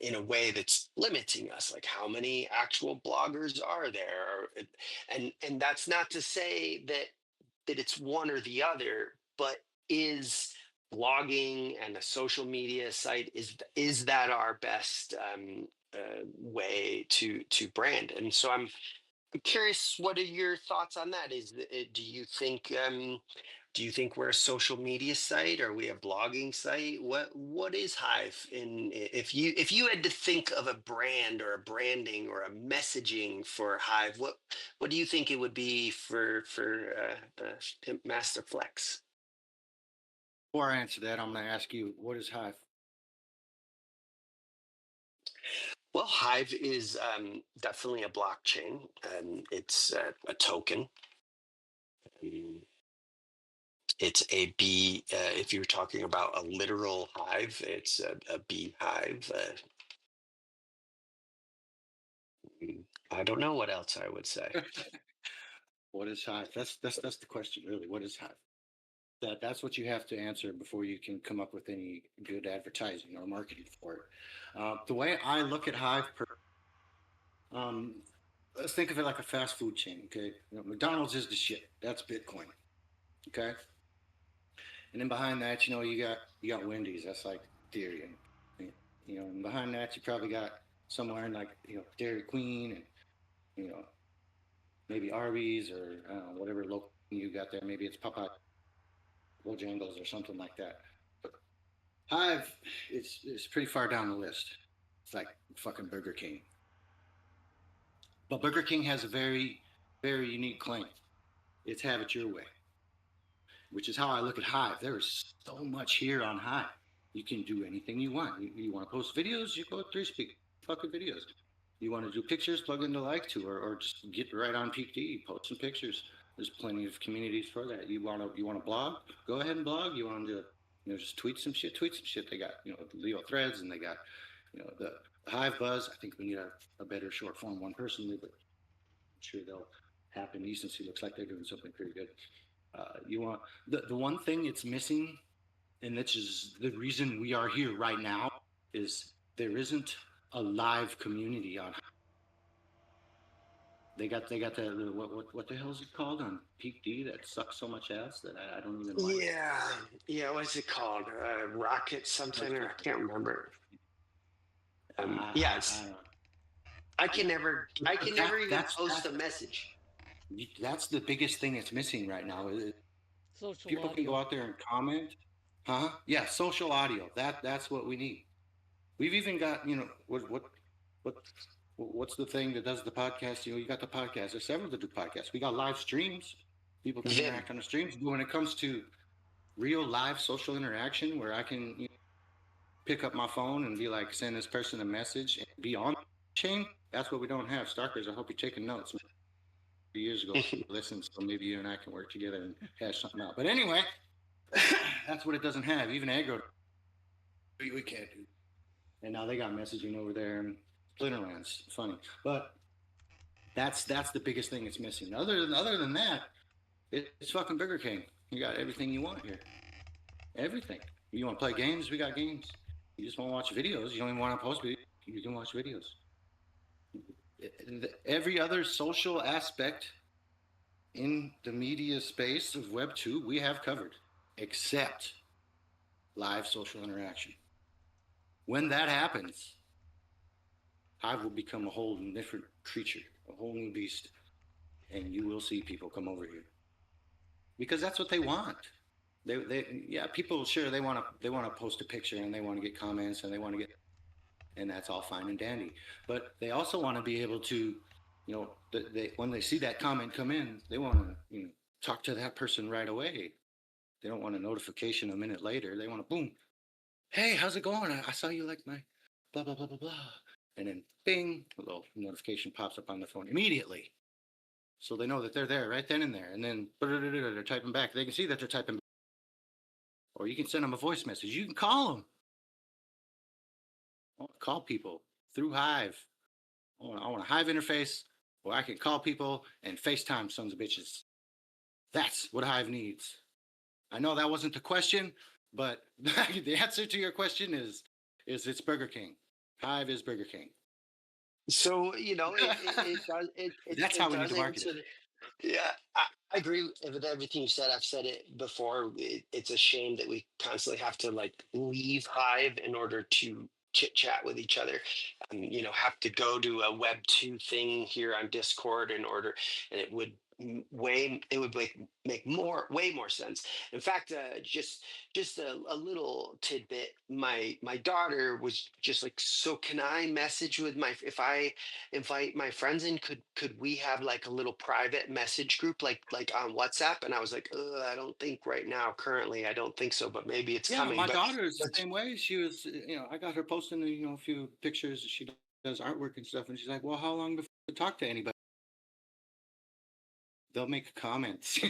in a way that's limiting us. Like, how many actual bloggers are there? And that's not to say that it's one or the other, but is blogging and a social media site, is that our best way to brand? And so I'm curious, what are your thoughts on that? Do you think we're a social media site? Are we a blogging site? What is Hive? If you had to think of a brand or a branding or a messaging for Hive, what do you think it would be for the Pimp Master Flex?
Before I answer that, I'm going to ask you, what is Hive?
Well, Hive is definitely a blockchain. It's a token. Um, It's a bee. If you're talking about a literal hive, it's a beehive. I don't know what else I would say.
What is Hive? That's the question, really. What is Hive? That's what you have to answer before you can come up with any good advertising or marketing for it. The way I look at Hive, um, let's think of it like a fast food chain. Okay, McDonald's is the shit. That's Bitcoin. Okay, and then behind that, you got Wendy's. That's like Ethereum. And behind that, you probably got somewhere in like Dairy Queen and maybe Arby's or whatever local you got there. Maybe it's Popeye, Bojangles, or something like that. But Hive, it's pretty far down the list. It's like fucking Burger King. But Burger King has a very, very unique claim. It's have it your way, which is how I look at Hive. There is so much here on Hive. You can do anything you want. You want to post videos, you go 3Speak, fucking videos. You want to do pictures, plug into like to, or just get right on PTE, post some pictures. There's plenty of communities for that. You want to blog, go ahead and blog. You want to just tweet some shit, tweet some shit. They got the Leo threads, and they got the Hive Buzz. I think we need a better short form one personally, but I'm sure they'll happen. Decency looks like they're doing something pretty good. You want the one thing it's missing, and this is the reason we are here right now, is there isn't a live community on. They got the what the hell is it called on Peak D that sucks so much ass that I don't even like.
Yeah. What's it called? Rocket something, or I can't remember. Yeah, I can never even post a message.
That's the biggest thing that's missing right now.
Social
People
audio.
can go out there and comment. Huh? Yeah, social audio. That's what we need. We've even got what's the thing that does the podcast? You got the podcast. There's several that do podcasts. We got live streams. People can
Vim.
interact on the streams. But when it comes to real live social interaction, where I can pick up my phone and be like, send this person a message and be on the chain, that's what we don't have. Starkers, I hope you're taking notes. Years ago, listen, so maybe you and I can work together and hash something out. But anyway, that's what it doesn't have. Even aggro, we can't do. And now they got messaging over there and Splinterlands. Funny, but that's the biggest thing it's missing. Other than that, it's fucking Burger King. You got everything you want here. Everything. You want to play games? We got games. You just want to watch videos. You don't even want to post videos. You can watch videos. Every other social aspect in the media space of Web 2, we have covered, except live social interaction. When that happens, Hive will become a whole different creature, a whole new beast, and you will see people come over here because that's what they want. People sure they want to post a picture and they want to get comments and they want to get, and that's all fine and dandy. But they also want to be able to, when they see that comment come in, they want to talk to that person right away. They don't want a notification a minute later. They want to boom. Hey, how's it going? I saw you like my blah blah blah blah blah, and then bing, a little notification pops up on the phone immediately, so they know that they're there right then and there. And then they're typing back. They can see that they're typing, or you can send them a voice message. You can call them. Call people through Hive. I want a Hive interface where I can call people and FaceTime sons of bitches. That's what Hive needs. I know that wasn't the question, but the answer to your question is it's Burger King. Hive is Burger King.
So it does
That's
it
how we need
does
to market it.
answer. Yeah, I agree with everything you said. I've said it before. It's a shame that we constantly have to like leave Hive in order to chit chat with each other. Have to go to a Web 2 thing here on Discord in order, and it would it would make way more sense. In fact, just a little tidbit. My daughter was just like, so can I message with my if I invite my friends in, could we have like a little private message group like on WhatsApp? And I was like, I don't think right now, currently, I don't think so, but maybe it's
Yeah,
coming.
my
But
daughter is the
but
same way. She was, I got her posting, a few pictures. She does artwork and stuff, and she's like, "Well, how long before you talk to anybody?" They'll make comments.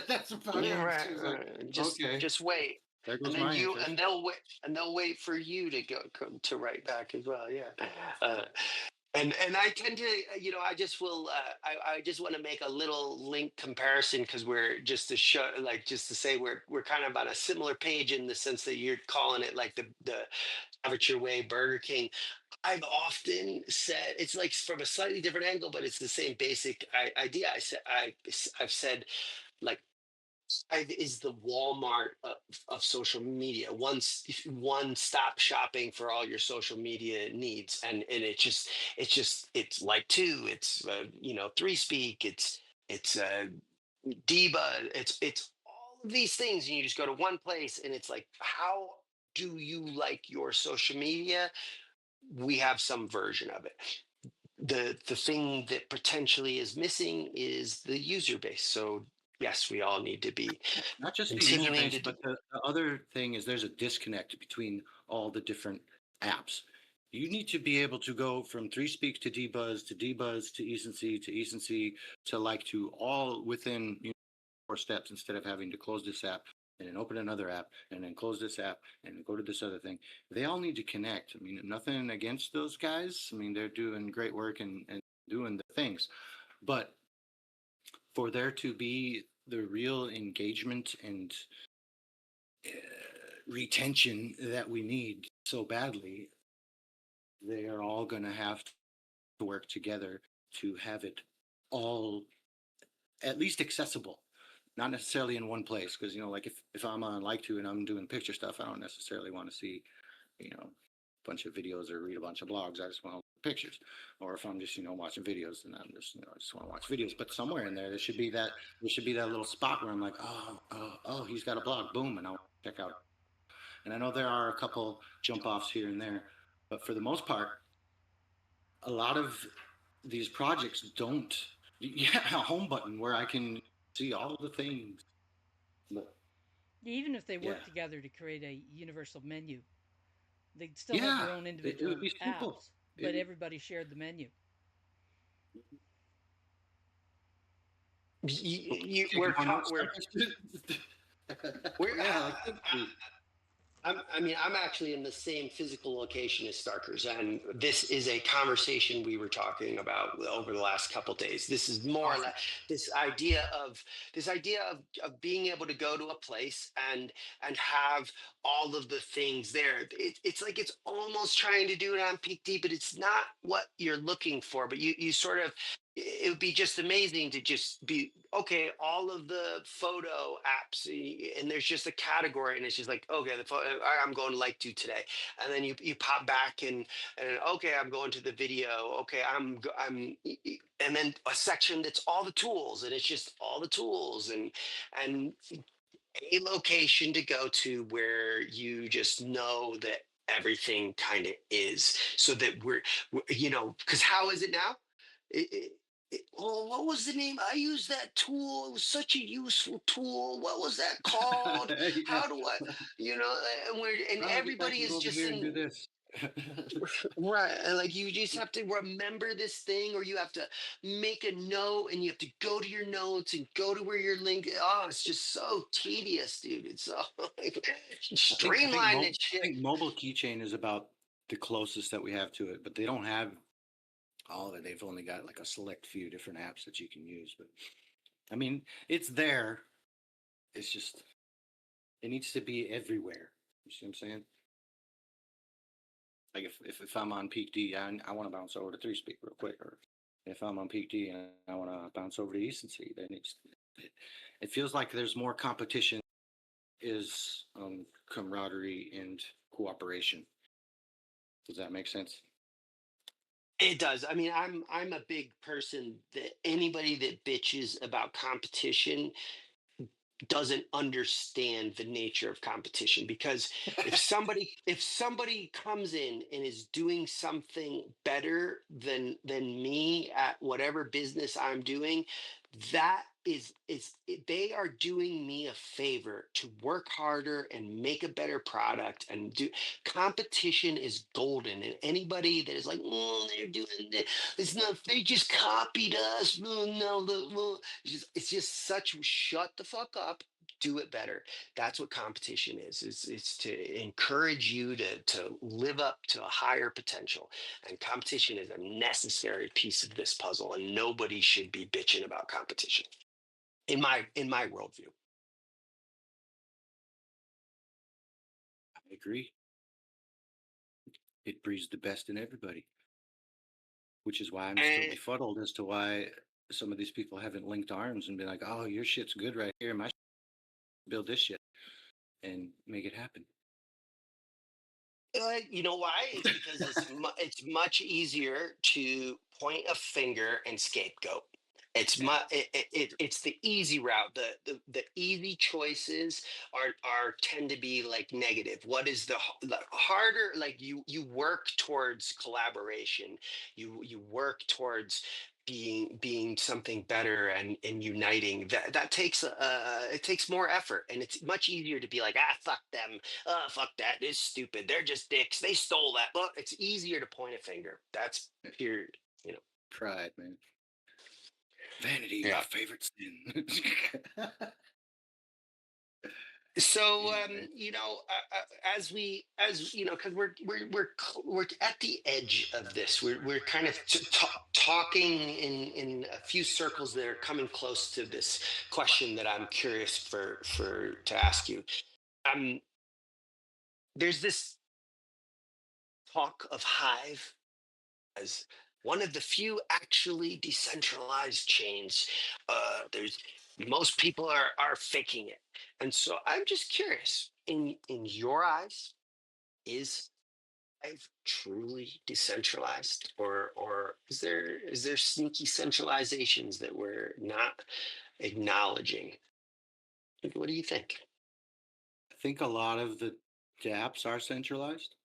That's about
yeah,
it.
right,
She was like,
right.
"Okay,
Just wait.
there
And
goes
then
my interest."
they'll wait for you to to write back as well. Yeah. Uh, and I tend to, I just will, I just want to make a little link comparison, because we're just to show, like, just to say we're kind of on a similar page in the sense that you're calling it like the have it your way Burger King. I've often said it's like from a slightly different angle, but it's the same basic idea. I've said, like, is the Walmart of social media. One stop shopping for all your social media needs, and it's like two. It's three speak. It's Diva. It's all of these things, and you just go to one place, and it's like, how do you like your social media? We have some version of it. The thing that potentially is missing is the user base. So yes, we all need to be
Not just the user
continuing
base,
to do.
but the other thing is there's a disconnect between all the different apps. You need to be able to go from three speak to dbuzz to dbuzz to ecency to ecency to like to all within 4 steps, instead of having to close this app and then open another app and then close this app and then go to this other thing. They all need to connect. I mean, nothing against those guys. I mean, they're doing great work and doing the things. But for there to be the real engagement and retention that we need so badly, they are all going to have to work together to have it all at least accessible, not necessarily in one place. Because like if I'm on like to and I'm doing picture stuff, I don't necessarily want to see a bunch of videos or read a bunch of blogs. I just want to look at pictures. Or if I'm just watching videos, and I'm just I just want to watch videos. But somewhere in there, there should be that little spot where I'm like, oh, he's got a blog, boom, and I'll check out. And I know there are a couple jump offs here and there, but for the most part, a lot of these projects don't. Yeah, a home button where I can see all the things. But
Even if they
yeah,
work together to create a universal menu, they'd still have
yeah,
their own
it would
individual
be simple.
apps, but
It,
everybody shared the menu.
We're
Chicken
caught. We're
yeah, like Pig Street.
I'm actually in the same physical location as Starkers, and this is a conversation we were talking about over the last couple of days. This is more or
Awesome.
less this idea of being able to go to a place and have all of the things there. It's like it's almost trying to do it on Peak D, but it's not what you're looking for. But you sort of, it would be just amazing to just be okay, all of the photo apps, and there's just a category, and it's just like, okay, the photo, I'm going to like to today, and then you pop back, and okay, I'm going to the video, okay, and then a section that's all the tools, and it's just all the tools, and a location to go to where you just know that everything kind of is, so that we're because how is it now? Oh, what was the name? I used that tool. It was such a useful tool. What was that called?
Yeah.
How do I, and
Oh, get back
everybody
and
is
go over
just
here and do
in.
this.
Right. And like you just have to remember this thing, or you have to make a note and you have to go to your notes and go to where your link. Oh, it's just so tedious, dude. It's so streamline this
I
shit.
think mobile keychain is about the closest that we have to it, but they don't have all of it. They've only got like a select few different apps that you can use. But I mean, it's there. It's just it needs to be everywhere. You see what I'm saying? Like if I'm on Peak D, I want to bounce over to 3Speak real quick, or if I'm on Peak D and I want to bounce over to Decency, then it feels like there's more competition, is camaraderie and cooperation. Does that make sense?
It does. I mean, I'm a big person that anybody that bitches about competition doesn't understand the nature of competition, because if somebody comes in and is doing something better than me at whatever business I'm doing, that they are doing me a favor to work harder and make a better product and do. Competition is golden, and anybody that is like, oh, they're doing this, it's not, they just copied us, oh, no, it's just such, shut the fuck up, do it better. That's what competition is. It's to encourage you to live up to a higher potential. And competition is a necessary piece of this puzzle. And nobody should be bitching about competition. In my worldview.
I agree. It breeds the best in everybody, which is why I'm still
And
befuddled as to why some of these people haven't linked arms and been like, "Oh, your shit's good right here. My build this shit and make it happen."
you know why? It's because it's much easier to point a finger and scapegoat. It's the easy route. The easy choices tend to be like negative. What is the harder? Like you work towards collaboration. You work towards being something better and uniting. That takes it takes more effort, and it's much easier to be like, ah, fuck them, fuck that, it's stupid, they're just dicks, they stole that. But it's easier to point a finger. That's pure, you know.
Pride, man. Vanity, my
Yeah.
favorite sin.
So
Anyway,
as you know, because we're at the edge of this. We're kind of talking in a few circles that are coming close to this question that I'm curious for to ask you. Um, there's this talk of Hive as one of the few actually decentralized chains. There's Most people are faking it, and so I'm just curious. In your eyes, is Hive truly decentralized, or is there sneaky centralizations that we're not acknowledging? What do you think?
I think a lot of the dApps are centralized.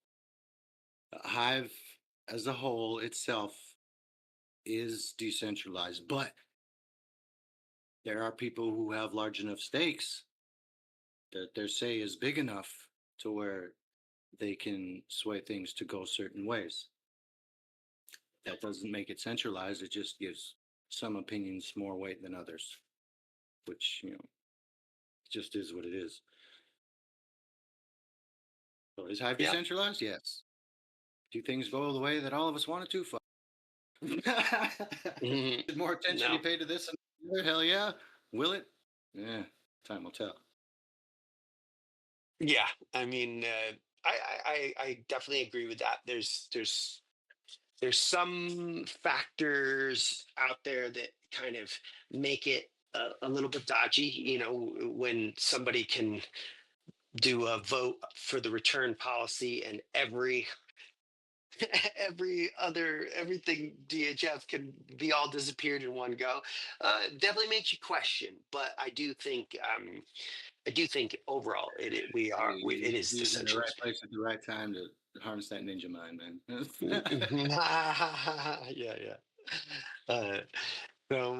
Hive as a whole itself is decentralized, but there are people who have large enough stakes that their say is big enough to where they can sway things to go certain ways. That doesn't make it centralized. It just gives some opinions more weight than others, which, just is what it is. So is Hive
Yeah.
decentralized? Yes. Do things go the way that all of us want it to? Fuck.
Mhm.
Should more attention be
No.
paid to this? Hell yeah. Will it? Yeah. Time will tell.
Yeah. I mean, I definitely agree with that. There's some factors out there that kind of make it a little bit dodgy. When somebody can do a vote for the return policy, and everything DHF can be all disappeared in one go. Definitely makes you question, but I do think overall it is
He's in the right
decentralized.
place at the right time to harness that ninja mind, man.
Yeah, yeah. So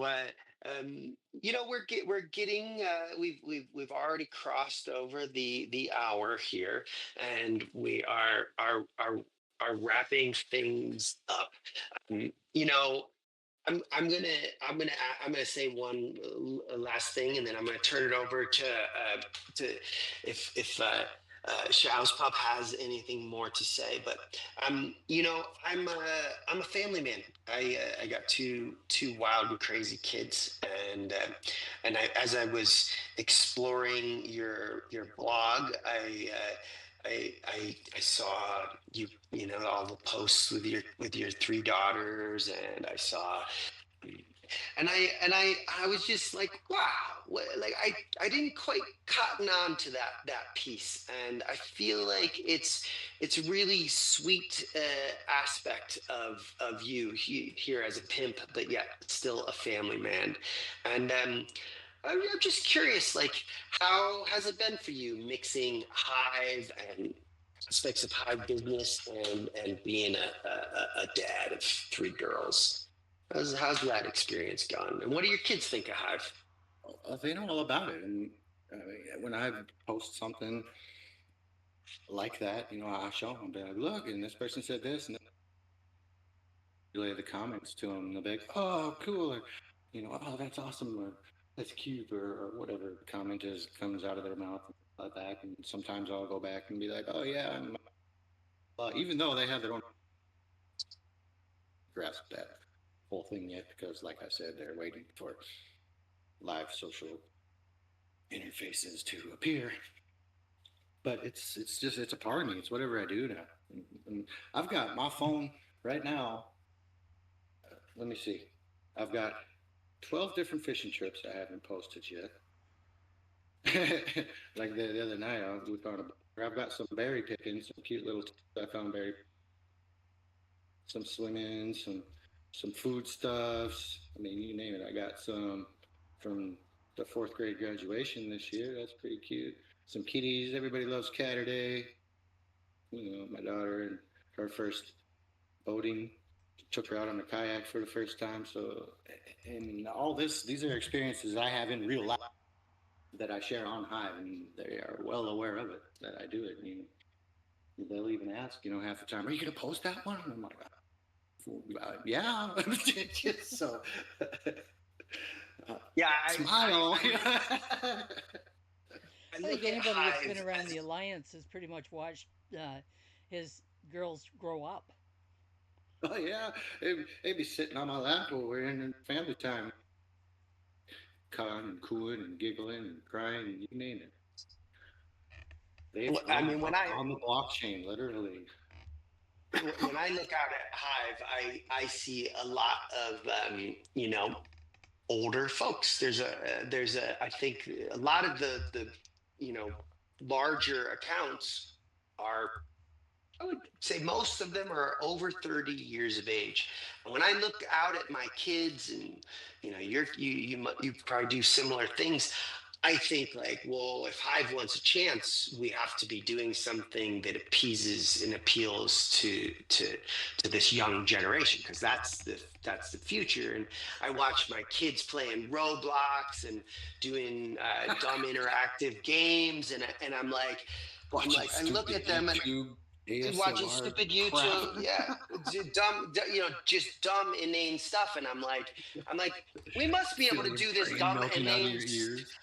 we're getting we've already crossed over the hour here, and we are wrapping things up. You know, I'm gonna say one last thing, and then I'm gonna turn it over to if Show's Pup has anything more to say. But I'm a family man. I got two wild and crazy kids, and as I was exploring your blog, I saw all the posts with your three daughters, and I saw and I was just like, wow, like I didn't quite cotton on to that piece, and I feel like it's a really sweet aspect of you here as a pimp, but yet still a family man. And I'm just curious, like, how has it been for you mixing Hive and aspects of Hive business and being a dad of three girls? How's that experience gone? And what do your kids think of Hive?
They know all about it, and when I post something like that, I show them. I'll be like, look, and this person said this, and relay the comments to them. They'll be like, oh, cool, or oh, that's awesome, or that's cute, or whatever comment is comes out of their mouth like that. And sometimes I'll go back and be like, oh yeah, even though they have their own grasp that whole thing yet, because like I said, they're waiting for live social interfaces to appear. But it's a part of me. It's whatever I do now. And I've got my phone right now. Let me see. I've got 12 different fishing trips I haven't posted yet. Like the other night, we found I've got some berry picking, some cute little. I found berry, some swimming, some food stuffs. I mean, you name it. I got some from the fourth grade graduation this year. That's pretty cute. Some kitties. Everybody loves Catterday. My daughter and her first boating. Took her out on a kayak for the first time. So, and all these are experiences I have in real life that I share on Hive, and they are well aware of it that I do it. And they'll even ask, half the time, "Are you going to post that one?" And I'm like, "Yeah." So,
Yeah,
smile.
I
I think
look at
anybody that's been
Hive
around
as
the Alliance has pretty much watched his girls grow up.
Oh yeah, they'd be sitting on my lap while we're in family time, cawing and cooing and giggling and crying and you name it. They've
I
grown
mean,
up on the blockchain, literally.
when I look out at Hive, I see a lot of older folks. There's a I think a lot of the you know larger accounts are, I would say most of them are over 30 years of age. And when I look out at my kids, and you probably do similar things, I think like, well, if Hive wants a chance, we have to be doing something that appeases and appeals to this young generation, because that's the future. And I watch my kids playing Roblox and doing dumb interactive games, and
Watching
I look
stupid
at them and
YouTube
watching
ASMR
stupid
crap.
YouTube, yeah, dumb, just dumb inane stuff, and I'm like, we must be able
Feel
to
your
do this
brain
dumb
melting out of
inane
your ears.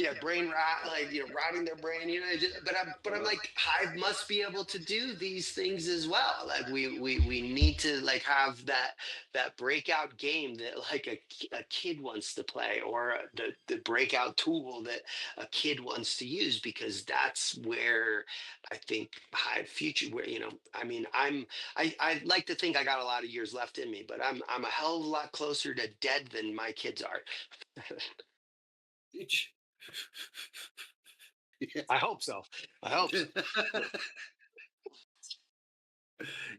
yeah, brain rot, like rotting their brain, but I'm like, Hive must be able to do these things as well. Like we need to like have that breakout game that like a kid wants to play, or the breakout tool that a kid wants to use, because that's where I think Hive future, where I mean, I like to think I got a lot of years left in me, but I'm a hell of a lot closer to dead than my kids are.
Yes.
I hope so. I hope so.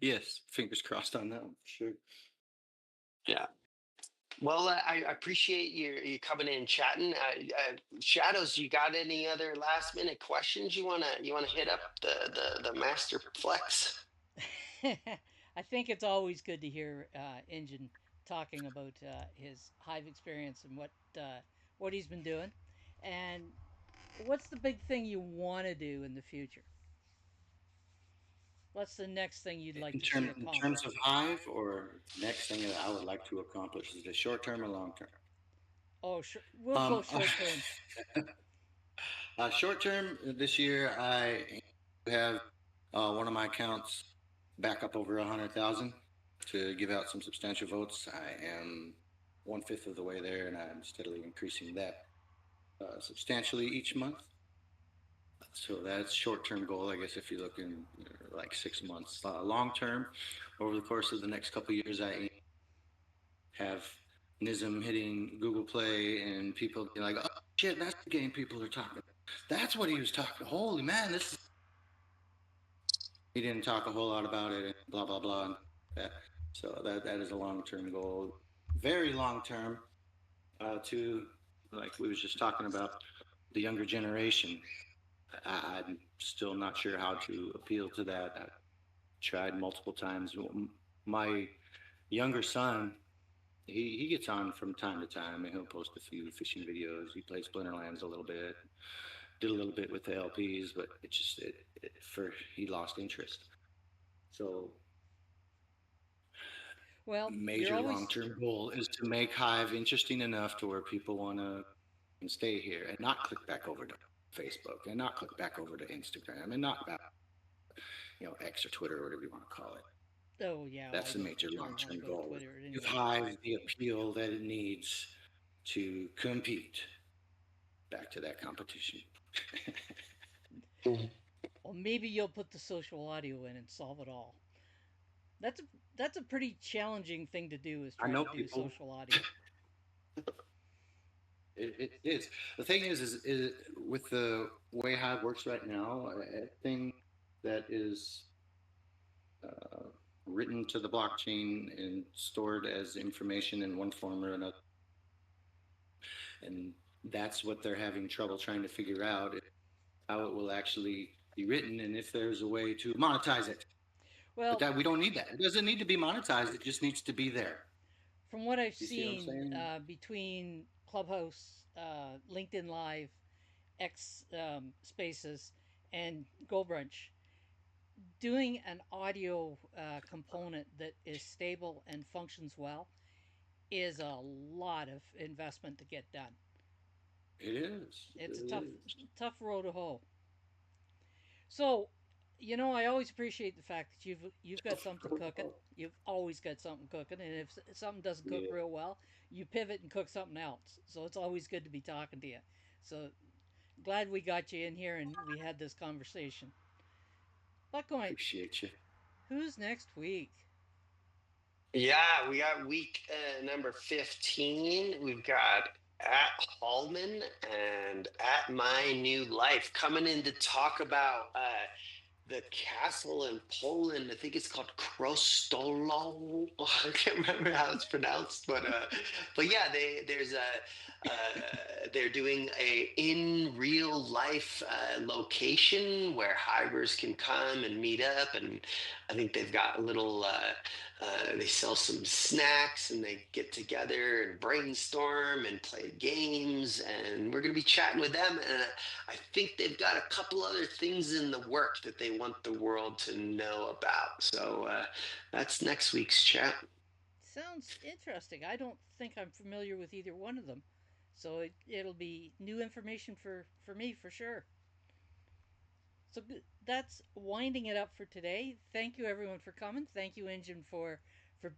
Yes, fingers crossed on that one for sure.
Yeah. Well, I appreciate you coming in and chatting. Shadows, you got any other last minute questions you wanna hit up the master flex?
I think it's always good to hear Engine talking about his Hive experience and what he's been doing, and what's the big thing you want to do in the future? What's the next thing you'd like to see
In terms
accomplished?
of Hive, or next thing that I would like to accomplish, is it short term or long term?
Oh, sure. We'll go
Um,
short term.
Short term this year, I have one of my accounts back up over 100,000 to give out some substantial votes. I am 1/5 of the way there, and I'm steadily increasing that substantially each month. So that's short-term goal, I guess, if you look in like 6 months. Long-term, over the course of the next couple of years, I have Nism hitting Google Play and people being like, "Oh shit, that's the game people are talking. That's what he was talking. Holy man, this." He didn't talk a whole lot about it, and blah blah blah. And that. So that is a long-term goal. Very long-term. To like we was just talking about the younger generation. I'm still not sure how to appeal to that. I tried multiple times. My younger son, he gets on from time to time, and he'll post a few fishing videos. He plays Splinterlands a little bit, did a little bit with the LPs, but for he lost interest. So
Well, you're
major long
always
term goal is to make Hive interesting enough to where people want to stay here and not click back over to Facebook and not click back over to Instagram and not back, X or Twitter or whatever you want to call it.
Oh yeah, I
That's the
don't
major
really
long
want to
term
go to
goal.
Twitter
Give
anyway.
Hive the appeal that it needs to compete. Back to that competition.
Mhm.
Well, maybe you'll put the social audio in and solve it all. That's a that's a pretty challenging thing to do is
I
try to
know
do
people.
social audio.
It is. The thing is with the way Hive works right now, everything that is uh, written to the blockchain and stored as information in one form or another. And that's what they're having trouble trying to figure out, how it will actually be written and if there's a way to monetize it. But
Well,
that we don't need that. It doesn't need to be monetized. It just needs to be there.
from what I've
You see what I'm
seen
saying?
between Clubhouse, LinkedIn Live, X Spaces, and Goldbrunch, doing an audio component that is stable and functions well is a lot of investment to get done.
It is. It
It's a
really is.
tough road to hoe. So, I always appreciate the fact that you've got something cooking. You've always got something cooking, and if something doesn't cook
Yeah.
real well, you pivot and cook something else. So it's always good to be talking to you. So glad we got you in here and we had this conversation. But going,
Appreciate you.
who's next week?
Yeah, we got week number 15. We've got at Hallman and at My New Life coming in to talk about the castle in Poland. I think it's called Krostolo. I can't remember how it's pronounced, but yeah, they're doing a in real life location where hivers can come and meet up, and I think they've got a little. They sell some snacks and they get together and brainstorm and play games, and we're going to be chatting with them. And I think they've got a couple other things in the work that they want the world to know about. So that's next week's chat.
Sounds interesting. I don't think I'm familiar with either one of them. So it'll be new information for me for sure. So that's winding it up for today. Thank you everyone for coming. Thank you Engine for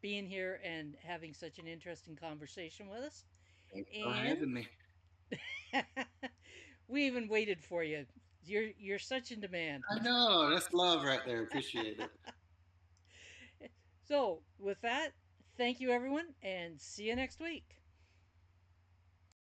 being here and having such an interesting conversation with us.
Thanks for
And
having me.
we even waited for you. You're such in demand.
I know. That's love right there. Appreciate it.
So with that, thank you everyone and see you next week.